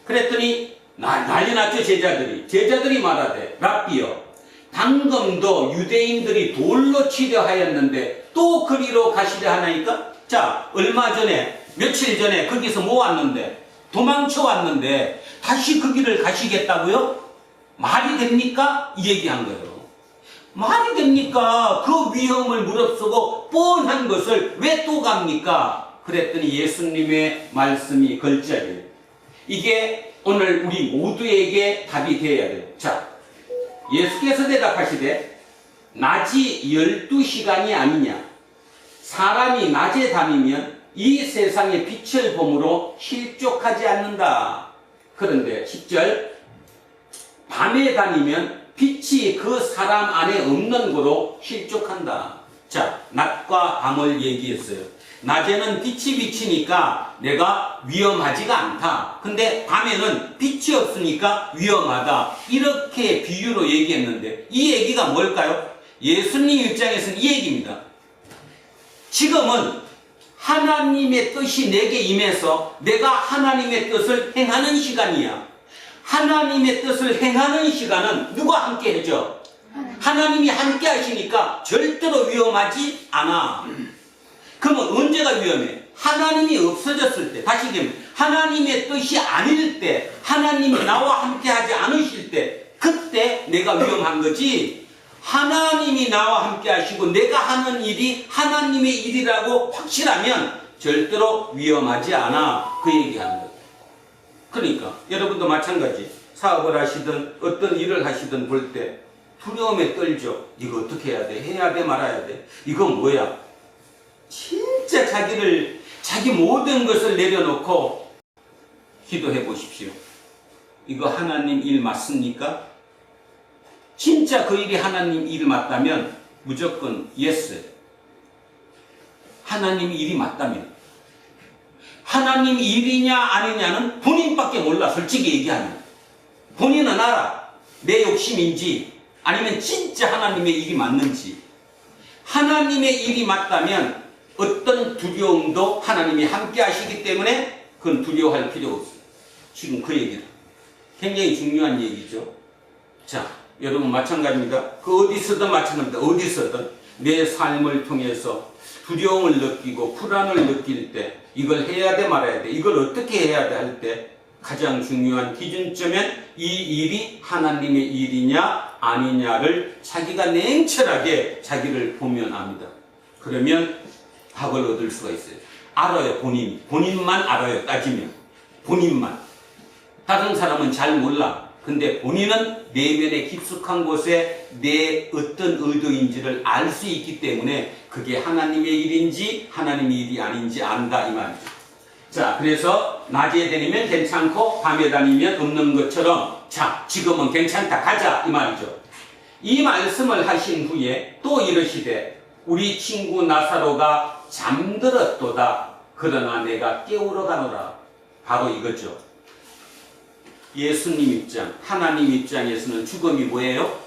Speaker 1: 그랬더니 난리 났죠. 제자들이 말하되 랍비여, 방금도 유대인들이 돌로 치려 하였는데 또 그리로 가시려 하나이까? 자, 얼마 전에 며칠 전에 거기서 모았는데 도망쳐 왔는데 다시 그 길을 가시겠다고요? 말이 됩니까? 이 얘기한 거예요. 말이 됩니까? 그 위험을 무릅쓰고 뻔한 것을 왜 또 갑니까? 그랬더니 예수님의 말씀이 걸자리예요. 이게 오늘 우리 모두에게 답이 되어야 돼요. 자, 예수께서 대답하시되 낮이 12시간이 아니냐. 사람이 낮에 다니면 이 세상의 빛을 보므로 실족하지 않는다. 그런데 10절, 밤에 다니면 빛이 그 사람 안에 없는 거로 실족한다. 자, 낮과 밤을 얘기했어요. 낮에는 빛이 비치니까 내가 위험하지가 않다. 근데 밤에는 빛이 없으니까 위험하다. 이렇게 비유로 얘기했는데 이 얘기가 뭘까요? 예수님 입장에서는 이 얘기입니다. 지금은 하나님의 뜻이 내게 임해서 내가 하나님의 뜻을 행하는 시간이야. 하나님의 뜻을 행하는 시간은 누가 함께 해줘? 하나님이 함께 하시니까 절대로 위험하지 않아. 그러면 언제가 위험해? 하나님이 없어졌을 때. 다시 얘기하면 하나님의 뜻이 아닐 때, 하나님이 나와 함께 하지 않으실 때, 그때 내가 위험한 거지. 하나님이 나와 함께 하시고 내가 하는 일이 하나님의 일이라고 확실하면 절대로 위험하지 않아. 그 얘기하는 거예요. 그러니까 여러분도 마찬가지. 사업을 하시든 어떤 일을 하시든 볼 때 두려움에 떨죠. 이거 어떻게 해야 돼? 해야 돼? 말아야 돼? 이건 뭐야? 진짜 자기 모든 것을 내려놓고 기도해 보십시오. 이거 하나님 일 맞습니까? 진짜 그 일이 하나님 일 맞다면 무조건 예스. 하나님 일이 맞다면. 하나님 일이냐 아니냐는 본인밖에 몰라. 솔직히 얘기하면. 본인은 알아. 내 욕심인지 아니면 진짜 하나님의 일이 맞는지. 하나님의 일이 맞다면 어떤 두려움도 하나님이 함께 하시기 때문에 그건 두려워할 필요가 없어요. 지금 그 얘기다. 굉장히 중요한 얘기죠. 자, 여러분 마찬가지입니다. 그 어디서든 마찬가지입니다. 어디서든 내 삶을 통해서 두려움을 느끼고 불안을 느낄 때 이걸 해야 돼 말아야 돼. 이걸 어떻게 해야 돼 할 때 가장 중요한 기준점은 이 일이 하나님의 일이냐 아니냐를 자기가 냉철하게 자기를 보면 압니다. 그러면 답을 얻을 수가 있어요. 알아요. 본인만 알아요. 따지면 본인만. 다른 사람은 잘 몰라. 근데 본인은 내면의 깊숙한 곳에 내 어떤 의도인지를 알 수 있기 때문에 그게 하나님의 일인지 하나님의 일이 아닌지 안다 이 말이죠. 자, 그래서 낮에 다니면 괜찮고 밤에 다니면 없는 것처럼 자, 지금은 괜찮다 가자 이 말이죠. 이 말씀을 하신 후에 또 이르시되 우리 친구 나사로가 잠들었도다. 그러나 내가 깨우러 가노라. 바로 이거죠. 예수님 입장, 하나님 입장에서는 죽음이 뭐예요?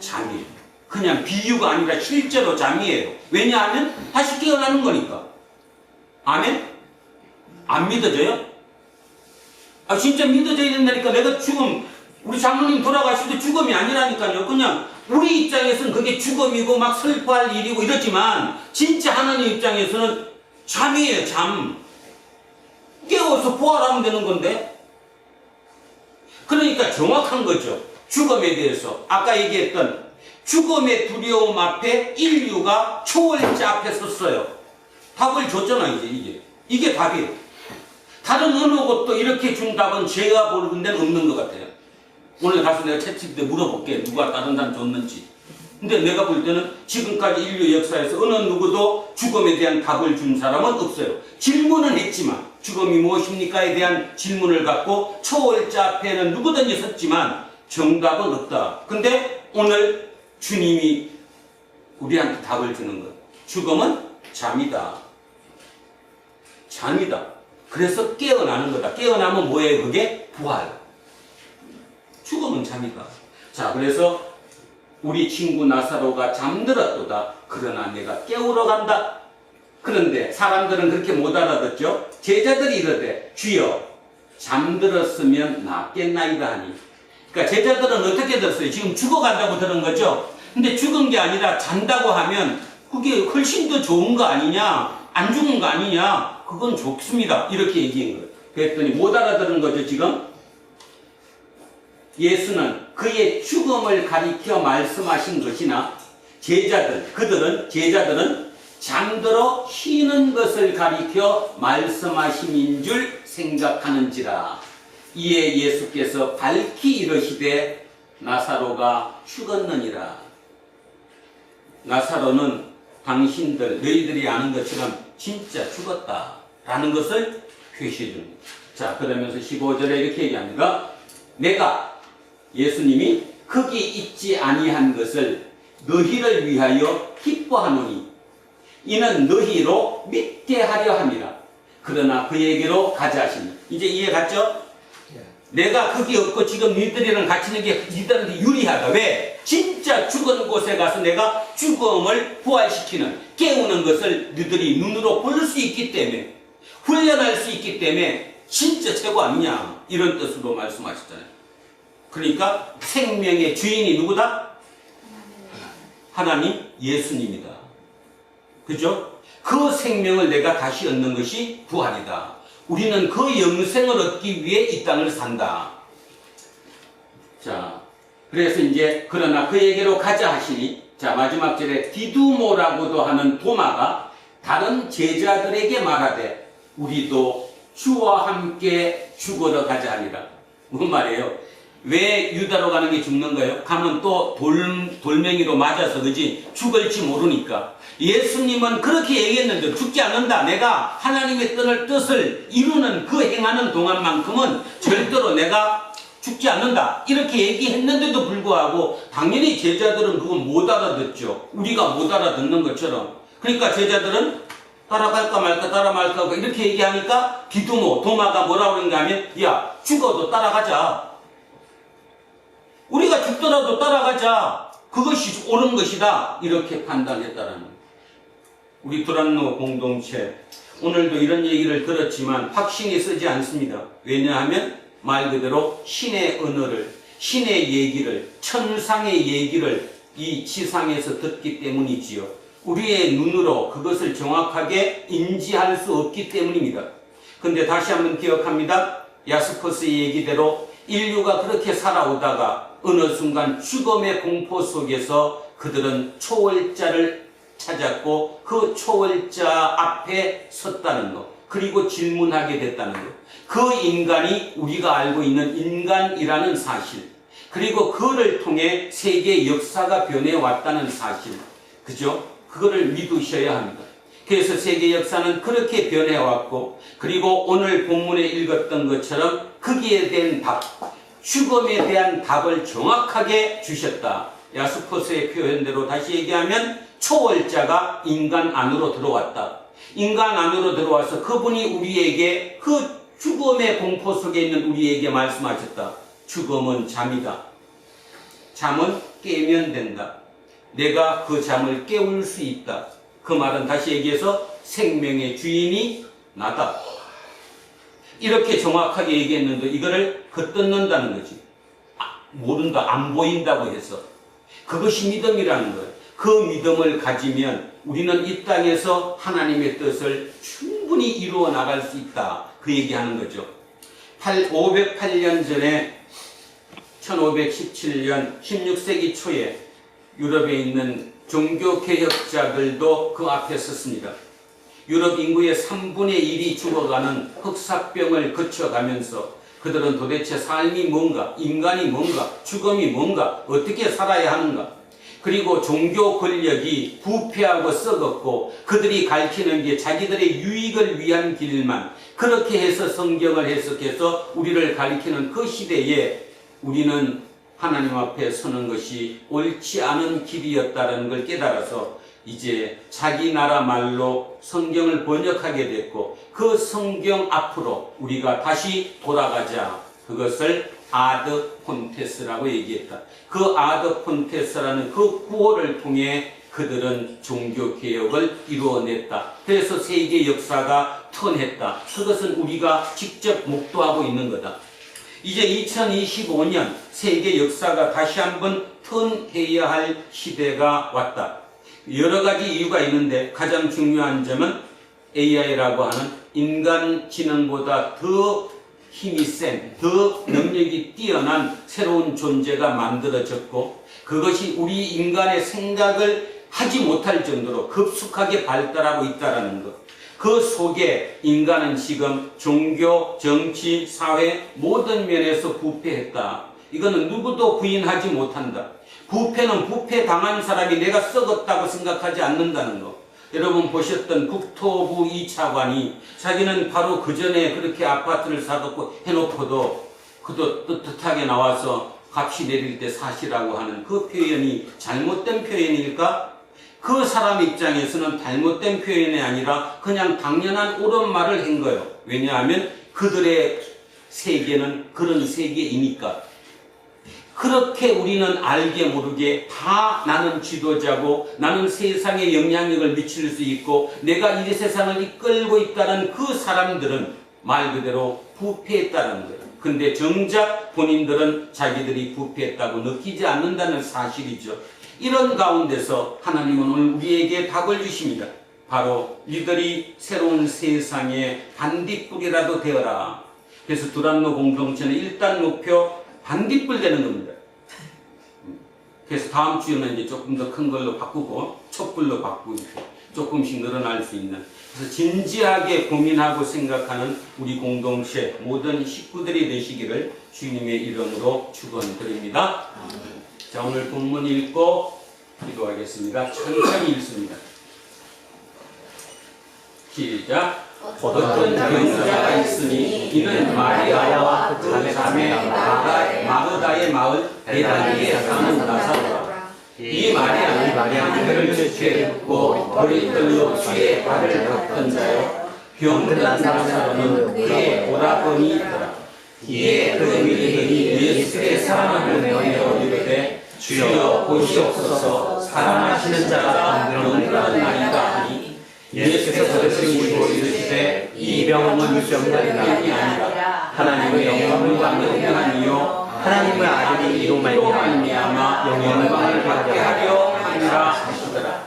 Speaker 1: 잠이에요. 그냥 비유가 아니라 실제로 잠이에요. 왜냐하면 다시 깨어나는 거니까. 아멘? 안 믿어져요? 아, 진짜 믿어져야 된다니까. 내가 죽음, 우리 장로님 돌아가실 때 죽음이 아니라니까요. 그냥 우리 입장에서는 그게 죽음이고 막 슬퍼할 일이고 이러지만 진짜 하나님 입장에서는 잠이에요. 잠. 깨워서 부활하면 되는 건데. 그러니까 정확한 거죠. 죽음에 대해서 아까 얘기했던 죽음의 두려움 앞에 인류가 초월자 앞에 섰어요. 답을 줬잖아. 이게 답이에요. 다른 어느 곳도 이렇게 준 답은 제가 보는 데는 없는 것 같아요. 오늘 가서 내가 채찍 때 물어볼게. 누가 다른 사람 줬는지. 근데 내가 볼 때는 지금까지 인류 역사에서 어느 누구도 죽음에 대한 답을 준 사람은 없어요. 질문은 했지만 죽음이 무엇입니까에 대한 질문을 갖고 초월자 앞에는 누구든지 섰지만 정답은 없다. 근데 오늘 주님이 우리한테 답을 주는 거예요. 죽음은 잠이다. 잠이다. 그래서 깨어나는 거다. 깨어나면 뭐예요? 그게? 그게 부활. 죽음은 잠이다. 자, 그래서 우리 주님이 우리한테 답을 주는 거예요. 죽음은 잠이다. 그래서 깨어나는 거다. 깨어나면 뭐예요? 그게 부활. 죽음은 잠이다. 그래서 깨어나면 뭐예요? 그게 부활. 죽음은 잠이다. 그래서 깨어나면 뭐예요? 그게 부활. 죽음은 잠이다. 우리 친구 나사로가 잠들었도다. 그러나 내가 깨우러 간다. 그런데 사람들은 그렇게 못 알아듣죠. 제자들이 이르되 주여 잠들었으면 낫겠나이다 하니. 그러니까 제자들은 어떻게 들었어요? 지금 죽어간다고 들은 거죠. 근데 죽은 게 아니라 잔다고 하면 그게 훨씬 더 좋은 거 아니냐, 안 죽은 거 아니냐, 그건 좋습니다. 이렇게 얘기한 거예요. 그랬더니 못 알아들은 거죠. 지금 예수는 그의 죽음을 가리켜 말씀하신 것이나 제자들은 잠들어 쉬는 것을 가리켜 말씀하심인 줄 생각하는지라. 이에 예수께서 밝히 이르시되 나사로가 죽었느니라. 나사로는 당신들 너희들이 아는 것처럼 진짜 죽었다라는 것을 표시해 줍니다. 자, 그러면서 15절에 이렇게 얘기합니다. 내가 예수님이 거기 있지 아니한 것을 너희를 위하여 기뻐하노니 이는 너희로 믿게 하려 함이라. 그러나 그에게로 가자 하시니. 이제 이해 갔죠? 내가 거기 없고 지금 너희들이랑 갇히는 게 너희들한테 유리하다. 왜? 진짜 죽은 곳에 가서 내가 죽음을 부활시키는, 깨우는 것을 너희들이 눈으로 볼 수 있기 때문에, 훈련할 수 있기 때문에 진짜 최고 아니냐, 이런 뜻으로 말씀하셨잖아요. 그러니까 생명의 주인이 누구다? 하나님 예수님이다. 그죠? 그 생명을 내가 다시 얻는 것이 부활이다. 우리는 그 영생을 얻기 위해 이 땅을 산다. 자, 그래서 이제 그러나 그에게로 가자 하시니, 자, 마지막 절에 디두모라고도 하는 도마가 다른 제자들에게 말하되 우리도 주와 함께 죽으러 가자 하니라. 뭔 말이에요? 왜 유다로 가는 게 죽는 거예요? 가면 또 돌멩이로 맞아서 그지 죽을지 모르니까. 예수님은 그렇게 얘기했는데 죽지 않는다. 내가 하나님의 뜻을 이루는 그 행하는 동안만큼은 절대로 내가 죽지 않는다. 이렇게 얘기했는데도 불구하고 당연히 제자들은 그건 못 알아듣죠. 우리가 못 알아듣는 것처럼. 그러니까 제자들은 따라갈까 말까 따라 말까 이렇게 얘기하니까 디두모, 도마가 뭐라고 그런가 하면 야, 죽어도 따라가자. 우리가 죽더라도 따라가자. 그것이 옳은 것이다. 이렇게 판단했다라는 거예요. 우리 두란노 공동체 오늘도 이런 얘기를 들었지만 확신이 쓰지 않습니다. 왜냐하면 말 그대로 신의 언어를, 신의 얘기를, 천상의 얘기를 이 지상에서 듣기 때문이지요. 우리의 눈으로 그것을 정확하게 인지할 수 없기 때문입니다. 근데 다시 한번 기억합니다. 야스퍼스의 얘기대로 인류가 그렇게 살아오다가 어느 순간 죽음의 공포 속에서 그들은 초월자를 찾았고 그 초월자 앞에 섰다는 것, 그리고 질문하게 됐다는 것. 그 인간이 우리가 알고 있는 인간이라는 사실, 그리고 그를 통해 세계 역사가 변해왔다는 사실, 그죠? 그거를 믿으셔야 합니다. 그래서 세계 역사는 그렇게 변해왔고, 그리고 오늘 본문에 읽었던 것처럼 거기에 대한 답, 죽음에 대한 답을 정확하게 주셨다. 야스퍼스의 표현대로 다시 얘기하면 초월자가 인간 안으로 들어왔다. 인간 안으로 들어와서 그분이 우리에게 그 죽음의 공포 속에 있는 우리에게 말씀하셨다. 죽음은 잠이다. 잠은 깨면 된다. 내가 그 잠을 깨울 수 있다. 그 말은 다시 얘기해서 생명의 주인이 나다. 이렇게 정확하게 얘기했는데 이거를 겉듣는다는 거지. 모른다, 안 보인다고 해서. 그것이 믿음이라는 거예요. 그 믿음을 가지면 우리는 이 땅에서 하나님의 뜻을 충분히 이루어 나갈 수 있다. 그 얘기하는 거죠. 508년 전에 1517년 16세기 초에 유럽에 있는 종교개혁자들도 그 앞에 섰습니다. 유럽 인구의 3분의 1이 죽어가는 흑사병을 거쳐가면서 그들은 도대체 삶이 뭔가, 인간이 뭔가, 죽음이 뭔가, 어떻게 살아야 하는가, 그리고 종교 권력이 부패하고 썩었고 그들이 가르치는 게 자기들의 유익을 위한 길만, 그렇게 해서 성경을 해석해서 우리를 가르치는 그 시대에 우리는 하나님 앞에 서는 것이 옳지 않은 길이었다는 걸 깨달아서 이제 자기 나라 말로 성경을 번역하게 됐고 그 성경 앞으로 우리가 다시 돌아가자, 그것을 아드 폰테스라고 얘기했다. 그 아드 폰테스라는 그 구호를 통해 그들은 종교개혁을 이루어냈다. 그래서 세계 역사가 턴했다. 그것은 우리가 직접 목도하고 있는 거다. 이제 2025년 세계 역사가 다시 한번 턴해야 할 시대가 왔다. 여러 가지 이유가 있는데 가장 중요한 점은 AI라고 하는 인간지능보다 더 힘이 센, 더 능력이 뛰어난 새로운 존재가 만들어졌고 그것이 우리 인간의 생각을 하지 못할 정도로 급속하게 발달하고 있다는 것. 그 속에 인간은 지금 종교, 정치, 사회 모든 면에서 부패했다. 이거는 누구도 부인하지 못한다. 부패는 부패당한 사람이 내가 썩었다고 생각하지 않는다는 거. 여러분 보셨던 국토부 2차관이 자기는 바로 그 전에 그렇게 아파트를 사갖고 해놓고도 그도 떳떳하게 나와서 값이 내릴 때 사시라고 하는 그 표현이 잘못된 표현일까? 그 사람 입장에서는 잘못된 표현이 아니라 그냥 당연한 옳은 말을 한 거예요. 왜냐하면 그들의 세계는 그런 세계이니까. 그렇게 우리는 알게 모르게 다 나는 지도자고 나는 세상에 영향력을 미칠 수 있고 내가 이 세상을 이끌고 있다는 그 사람들은 말 그대로 부패했다는 거예요. 근데 정작 본인들은 자기들이 부패했다고 느끼지 않는다는 사실이죠. 이런 가운데서 하나님은 오늘 우리에게 답을 주십니다. 바로 이들이 새로운 세상의 반딧불이라도 되어라. 그래서 두란노 공동체는 일단 목표 반딧불 되는 겁니다. 그래서 다음 주에는 이제 조금 더 큰 걸로 바꾸고 촛불로 바꾸고 조금씩 늘어날 수 있는. 그래서 진지하게 고민하고 생각하는 우리 공동체 모든 식구들이 되시기를 주님의 이름으로 축원드립니다. 자, 오늘 본문 읽고 기도하겠습니다. 천천히 읽습니다. 시작. 어떤 경자가 있으니 이는 마리아와 그 자매 마그다의 마을 베다니에 사는 나사로라. 이 마리아는 그를 죽게 머리털로 쥐의 발을 닦던 자요 병든 나사로는 그의 오라버니더라. 이에 그 믿음이 예수의 사랑을 내어 이르되 주여 보시옵소서 사랑하시는 자가 병들었나이다 하니 예수께서 들으시고 이르시되 이 병은 병들이 아니라 하나님의 영광을 받는 병이요 하나님의 아들이 이로 말미암아 영광을 받게 하려 함이라 하시더라.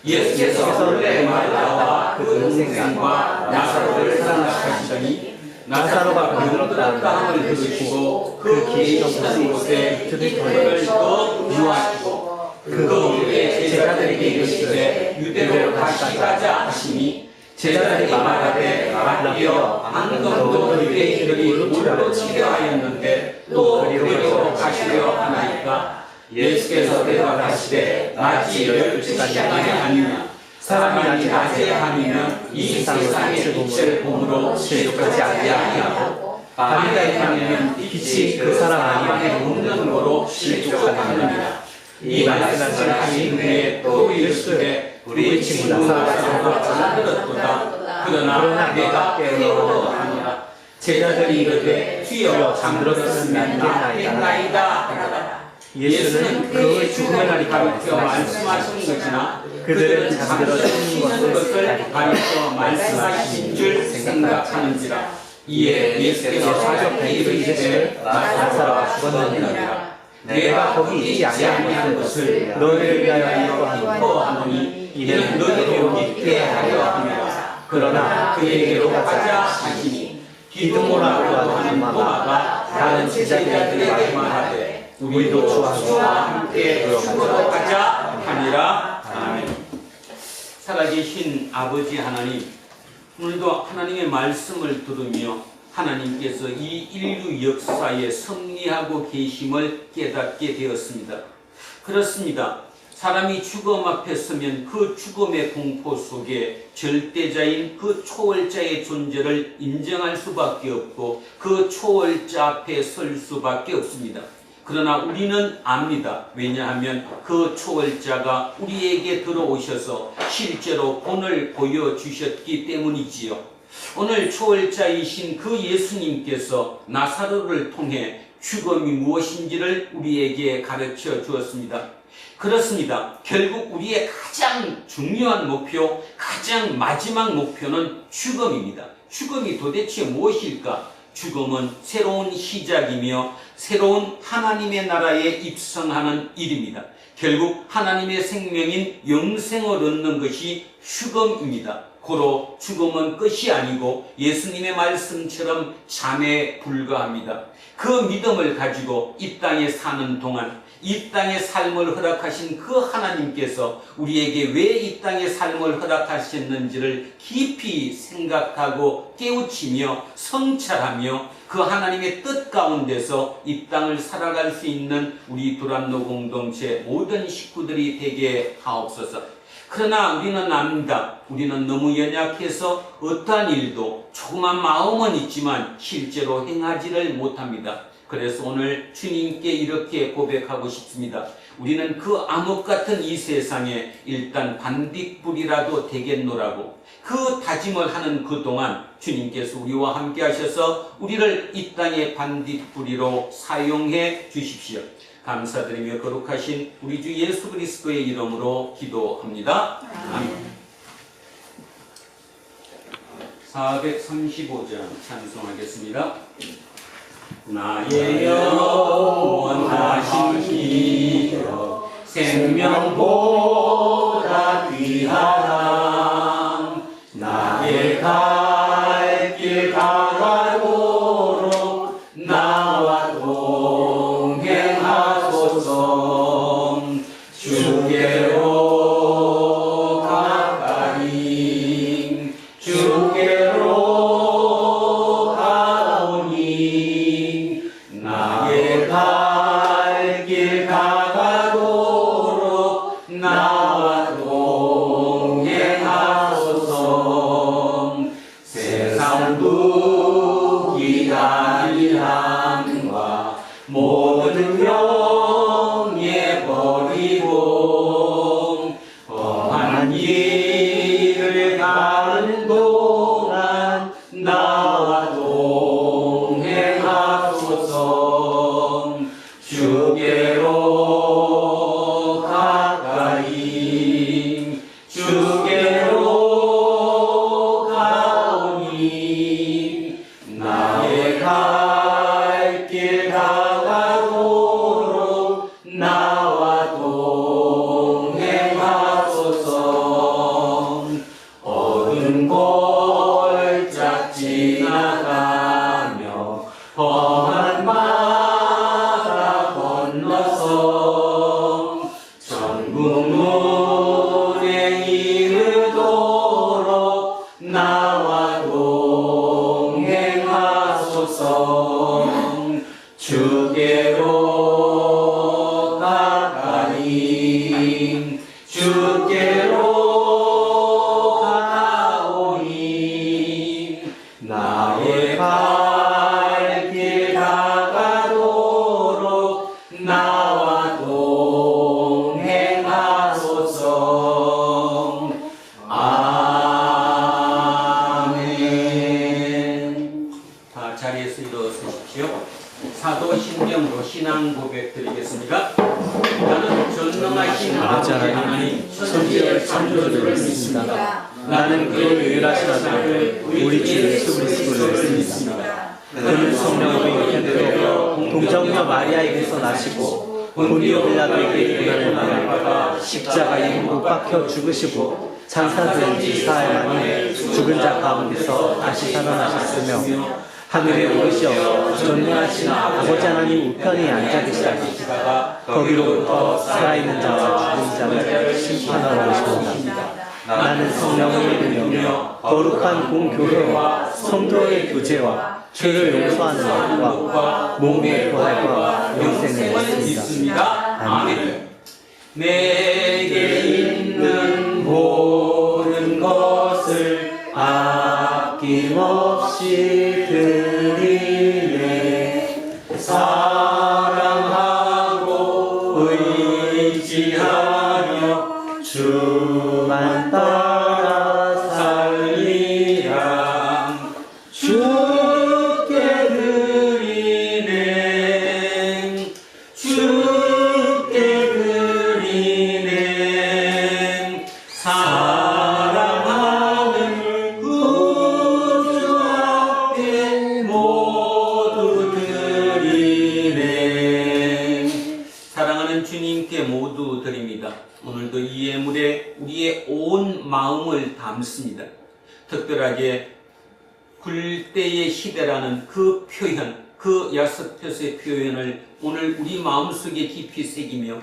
Speaker 1: 예수께서 원래 마르다와 그 동생과 나사로를 생각하시더니 나사로가 병들었다 함을 들으시고 그 계시던 곳에 그들을 또 유하시고 그 후에 제자들에게 이르시되 유대로 다시 가자 하시니 제자들이 말하되 말하여 방금도 유대인들이 물로 치려하였는데 또 그리로 가시려 하나이까. 예수께서 대답하시되 낮이 12시간이 아니냐. 사람이 낮에 아니면 이 세상의 빛을 봄으로 실족하지 아니하고 밤에 아니면 빛이 그 사람 안에 없는 거로 실족하느니라. 이 말씀을 하신 후에 또 이르시되 우리 친구 나사로가 잠들었도다. 그러나 내가 깨어나려 하니라. 제자들이 이르되 주여 잠들었으면 낫겠나이다 하더라. 예수는 그의 죽음의 날이 가르쳐 말씀하신 것이나 그들은 잠들어 쉬는 것을 가르쳐 말씀하신 줄 생각하는지라. 이에 예수께서 사적에 이르시되 나사로가 죽었느니라. 내가 거기 있지 아니한 것을 너희를 위하여 하노니 이는 너희를 여기 있게 하려 함이라. 그러나 그에게로 가자 하시니 디도모라고 하는 도마가 다른 제자들에게 말하되 우리도 주와 함께 죽으러 가자 하니라. 아멘. 살아계신 아버지 하나님, 오늘도 하나님의 말씀을 들으며 하나님께서 이 인류 역사에 섭리하고 계심을 깨닫게 되었습니다. 그렇습니다. 사람이 죽음 앞에 서면 그 죽음의 공포 속에 절대자인 그 초월자의 존재를 인정할 수밖에 없고 그 초월자 앞에 설 수밖에 없습니다. 그러나 우리는 압니다. 왜냐하면 그 초월자가 우리에게 들어오셔서 실제로 본을 보여주셨기 때문이지요. 오늘 초월자이신 그 예수님께서 나사로를 통해 죽음이 무엇인지를 우리에게 가르쳐 주었습니다. 그렇습니다. 결국 우리의 가장 중요한 목표, 가장 마지막 목표는 죽음입니다. 죽음이 도대체 무엇일까? 죽음은 새로운 시작이며 새로운 하나님의 나라에 입성하는 일입니다. 결국 하나님의 생명인 영생을 얻는 것이 죽음입니다. 고로 죽음은 끝이 아니고 예수님의 말씀처럼 잠에 불과합니다. 그 믿음을 가지고 이 땅에 사는 동안 이 땅의 삶을 허락하신 그 하나님께서 우리에게 왜 이 땅의 삶을 허락하셨는지를 깊이 생각하고 깨우치며 성찰하며 그 하나님의 뜻 가운데서 이 땅을 살아갈 수 있는 우리 두란노 공동체 모든 식구들이 되게 하옵소서. 그러나 우리는 압니다. 우리는 너무 연약해서 어떠한 일도 조그만 마음은 있지만 실제로 행하지를 못합니다. 그래서 오늘 주님께 이렇게 고백하고 싶습니다. 우리는 그 암흑 같은 이 세상에 일단 반딧불이라도 되겠노라고 그 다짐을 하는 그동안 주님께서 우리와 함께 하셔서 우리를 이 땅의 반딧불이로 사용해 주십시오. 감사드리며 거룩하신 우리 주 예수 그리스도의 이름으로 기도합니다. 아멘. 435장 찬송하겠습니다. 나의 영원하신 기여 생명보다 귀하라. 나의 갈 길 가가도록 나와 동행하소서. 주께로 가까이 주께로 가오니 나의 갈 길 가가도록 나와 동행하소서. 세상 무기한 향과 모든 명예 버리고 험한 길을 가는 동안 나와 동행하소서. 주께로 가까이 주께로 가오니 나의 갈 길 가가도록 나와 동행하소서. 어두운 골짝 지나가며 험한 바다 건너서 천국 문에 이르도록 나와 동행하소서. 주께로 가까이 주께로 가오니 나의 갈 길 가가도록 나와 동행하소서. 아멘. 다 자리에서 일어서십시오. 사도신경으로 신앙 고백 드리겠습니다. 나는 전능하신 아버지 하나님 천지의 창조주를 믿습니다.
Speaker 2: 나는 그 유일하신 아들 우리 주 예수 그리스도를 믿습니다. 그는 성령으로 잉태되어 동정녀 마리아에게서 나시고 본디오 빌라도에게 고난을 받아 십자가에 못 박혀 죽으시고 장사된 지 사흘 만에 죽은 자 가운데서 다시 살아나셨으며 하늘에 오르시어 전능하신 아버지 하나님 우편에 앉아 계시다가 거기로부터 살아있는 자와 죽은 자를 심판하러 오십니다. 나는 성령을 믿으며 거룩한 공교회와 성도의 교제와 죄를 용서하는 것과 몸의 부활과 영생을 믿습니다. 아멘.
Speaker 1: 내게 있는 모든 것을
Speaker 2: 아낌없이 드리네.
Speaker 1: 사랑하고 의지하며
Speaker 2: 주만 따라
Speaker 1: 살리라. 주께 드리네. 남습니다. 특별하게 굴대의 시대라는 그 표현, 그 야스표스의 표현을 오늘 우리 마음속에 깊이 새기며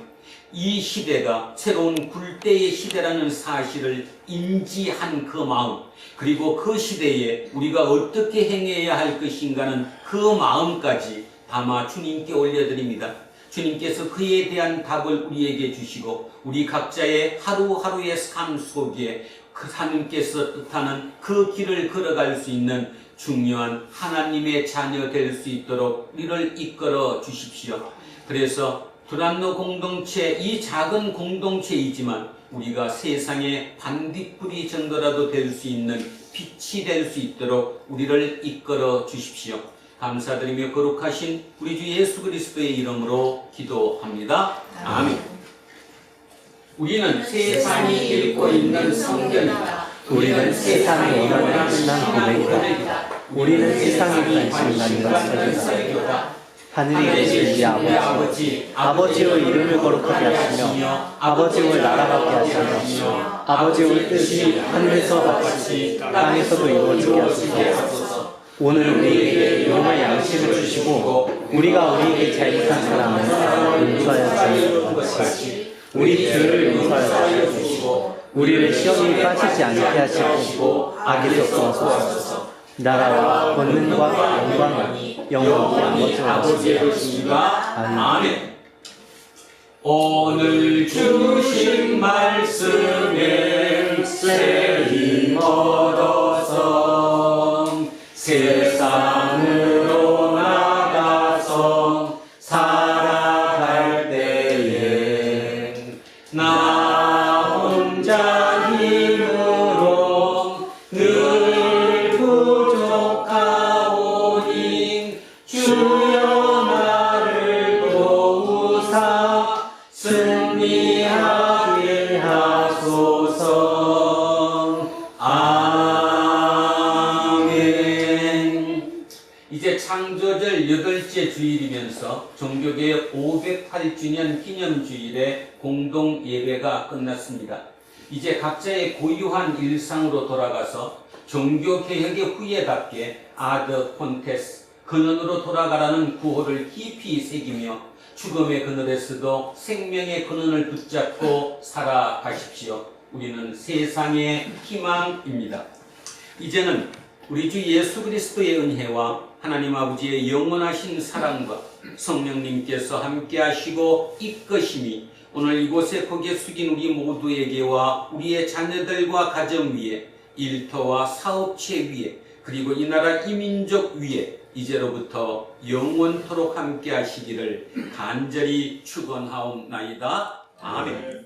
Speaker 1: 이 시대가 새로운 굴대의 시대라는 사실을 인지한 그 마음, 그리고 그 시대에 우리가 어떻게 행해야 할 것인가는 그 마음까지 담아 주님께 올려드립니다. 주님께서 그에 대한 답을 우리에게 주시고 우리 각자의 하루하루의 삶 속에 그 하나님께서 뜻하는 그 길을 걸어갈 수 있는 중요한 하나님의 자녀 될 수 있도록 우리를 이끌어 주십시오. 그래서 두란노 공동체, 이 작은 공동체이지만 우리가 세상의 반딧불이 정도라도 될 수 있는 빛이 될 수 있도록 우리를 이끌어 주십시오. 감사드리며 거룩하신 우리 주 예수 그리스도의 이름으로 기도합니다. 아멘. 우리는 세상이 읽고 있는 성경이다.
Speaker 2: 우리는 세상이 원하는 끝난 고백이다. 우리는 세상에 관심 갖는 설교다. 하늘에 계신 우리 아버지의 이름을 거룩하게 하시며 아버지의 나라가 오게 하시며 아버지의 뜻이 하늘에서 같이 땅에서도 이루어지게 하소서. 오늘 우리에게 용할 양식을 주시고 우리가 우리에게 잘못한 사람을 용서하여 주시고 우리 죄를 용서하여 주시고 우리를 시험에 빠지지 않게 하시고 악에서 구하소서. 나라와 권능과 영광이 영원히
Speaker 1: 아버지의 주시가 아멘. 오늘 주신 말씀에 세임 얻어서 세상으로 나가서 살아갈 때에 나 혼자 힘으로 늘 부족하오니 주여 나를 도우사 승리하게 하소서. 아멘. 이제 창조절 8째 주일이면서 종교개혁 508주년 기념주일의 공동 예배가 끝났습니다. 이제 각자의 고유한 일상으로 돌아가서 종교개혁의 후예답게 아드 폰테스, 근원으로 돌아가라는 구호를 깊이 새기며 죽음의 그늘에서도 생명의 근원을 붙잡고 살아가십시오. 우리는 세상의 희망입니다. 이제는 우리 주 예수 그리스도의 은혜와 하나님 아버지의 영원하신 사랑과 성령님께서 함께 하시고 이끄심이 오늘 이곳에 고개 숙인 우리 모두에게와 우리의 자녀들과 가정 위에, 일터와 사업체 위에, 그리고 이 나라 이 민족 위에 이제로부터 영원토록 함께 하시기를 간절히 축원하옵나이다. 아멘.